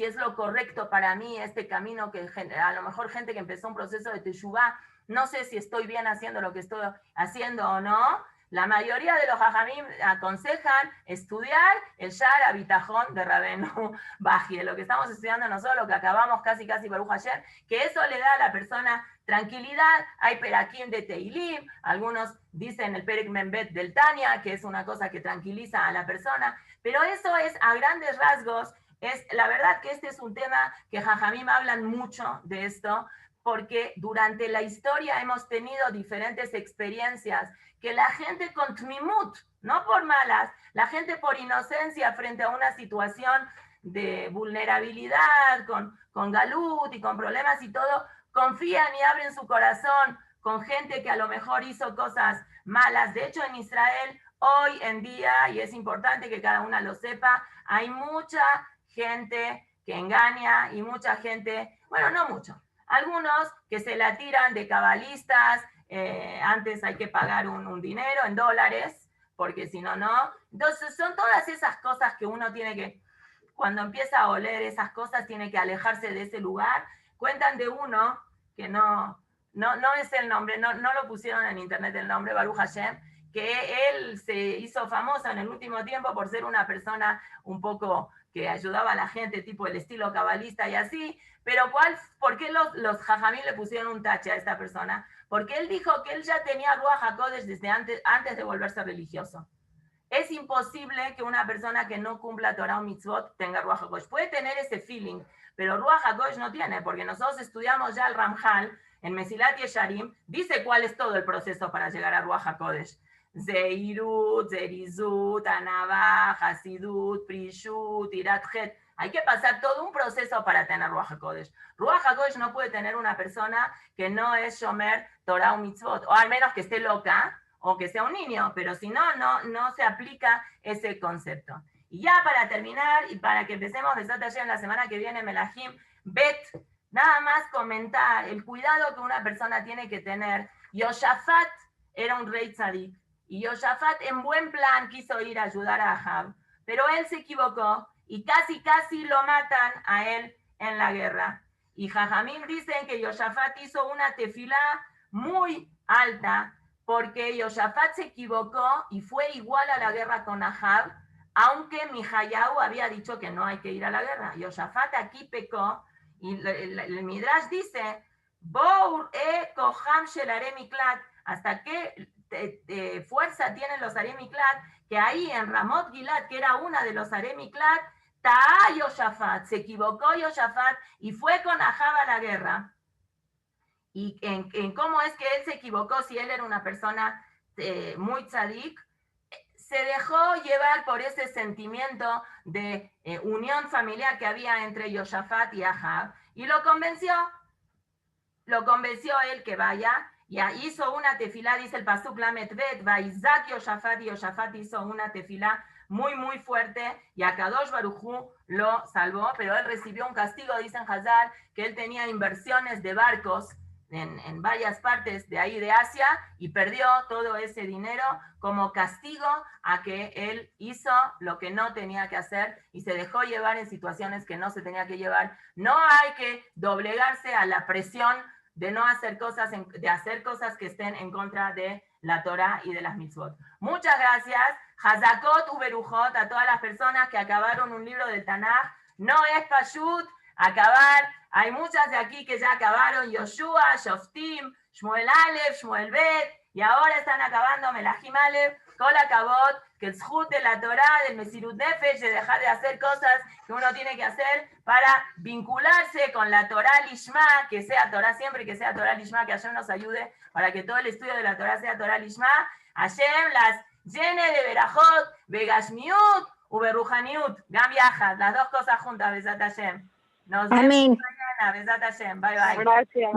es lo correcto para mí este camino, que a lo mejor gente que empezó un proceso de teshuvá, no sé si estoy bien haciendo lo que estoy haciendo o no. La mayoría de los hajamim aconsejan estudiar el Shar Abitajón de Rabenu Baji, de lo que estamos estudiando nosotros, lo que acabamos casi Baruch Hashem, que eso le da a la persona tranquilidad. Hay perakim de Teilim, algunos dicen el Perek Membet del Tania, que es una cosa que tranquiliza a la persona, pero eso es a grandes rasgos. La verdad que este es un tema que Jajamim hablan mucho de esto, porque durante la historia hemos tenido diferentes experiencias que la gente con tmimut, no por malas, la gente por inocencia frente a una situación de vulnerabilidad, con galut y con problemas y todo, confían y abren su corazón con gente que a lo mejor hizo cosas malas. De hecho, en Israel, hoy en día, y es importante que cada una lo sepa, hay mucha gente que engaña y mucha gente, bueno, no mucho, algunos que se la tiran de cabalistas, antes hay que pagar un dinero en dólares, porque si no, no. Entonces son todas esas cosas que uno tiene que, cuando empieza a oler esas cosas, tiene que alejarse de ese lugar. Cuentan de uno, que no es el nombre, no lo pusieron en internet el nombre, Baruch Hashem, que él se hizo famoso en el último tiempo por ser una persona un poco que ayudaba a la gente, tipo el estilo cabalista y así, pero ¿por qué los jajamí le pusieron un tache a esta persona? Porque él dijo que él ya tenía Ruach HaKodesh desde antes de volverse religioso. Es imposible que una persona que no cumpla Torah o Mitzvot tenga Ruach HaKodesh. Puede tener ese feeling, pero Ruach HaKodesh no tiene, porque nosotros estudiamos ya el Ramjal, en Mesilat Yesharim, dice cuál es todo el proceso para llegar a Ruach HaKodesh. Zeirut, Zerizut, Anabah, Hasidut, Prishut, Irat Het. Hay que pasar todo un proceso para tener Ruach HaKodesh. Ruach HaKodesh no puede tener una persona que no es Shomer Torah o Mitzvot, o al menos que esté loca, o que sea un niño, pero si no, no se aplica ese concepto. Y ya para terminar, y para que empecemos Besat Hashem la semana que viene, Melahim Bet, nada más comentar el cuidado que una persona tiene que tener. Yoshafat era un rey tzadik, y Yoshafat en buen plan quiso ir a ayudar a Ahab, pero él se equivocó, y casi lo matan a él en la guerra. Y Jajamim dicen que Yoshafat hizo una tefilá muy alta, porque Yoshafat se equivocó y fue igual a la guerra con Ahab, aunque Mijayahu había dicho que no hay que ir a la guerra. Yoshafat aquí pecó, y el Midrash dice, Bour koham shel aremiklat, hasta qué fuerza tienen los aremiklat, que ahí en Ramot Gilad, que era una de los aremiklat, Ta'a Yoshafat, se equivocó Yoshafat y fue con Ahab a la guerra. Y en cómo es que él se equivocó, si él era una persona muy tzadik, se dejó llevar por ese sentimiento de unión familiar que había entre Yoshafat y Ahab, y lo convenció él que vaya, y hizo una tefilá, dice el Pasuk Lamet Bet, Vaizak Yoshafat, y Yoshafat hizo una tefilá muy fuerte, y a Kadosh Baruj Hu lo salvó, pero él recibió un castigo, dicen Hazal, que él tenía inversiones de barcos en varias partes de ahí de Asia, y perdió todo ese dinero como castigo a que él hizo lo que no tenía que hacer y se dejó llevar en situaciones que no se tenía que llevar. No hay que doblegarse a la presión de no hacer cosas, de hacer cosas que estén en contra de la Torah y de las mitzvot. Muchas gracias. Hazakot uberujot a todas las personas que acabaron un libro del Tanaj. No es pashut acabar. Hay muchas de aquí que ya acabaron Yoshua, Shoftim, Shmuel Aleph, Shmuel Bet, y ahora están acabando Melahim Aleph, Kol Hakavod, que el zhut de la Torah, del Mesirut Nefesh, de dejar de hacer cosas que uno tiene que hacer para vincularse con la Torah Lishma, que sea Torah siempre, que sea Torah Lishma, que Hashem nos ayude para que todo el estudio de la Torah sea Torah Lishma. Hashem las llene de Berajot, Begashmiut, Uberuhaniut, Gam Yahad, las dos cosas juntas, Besat Hashem. Nos vemos mañana, Besat Hashem. Bye. Gracias.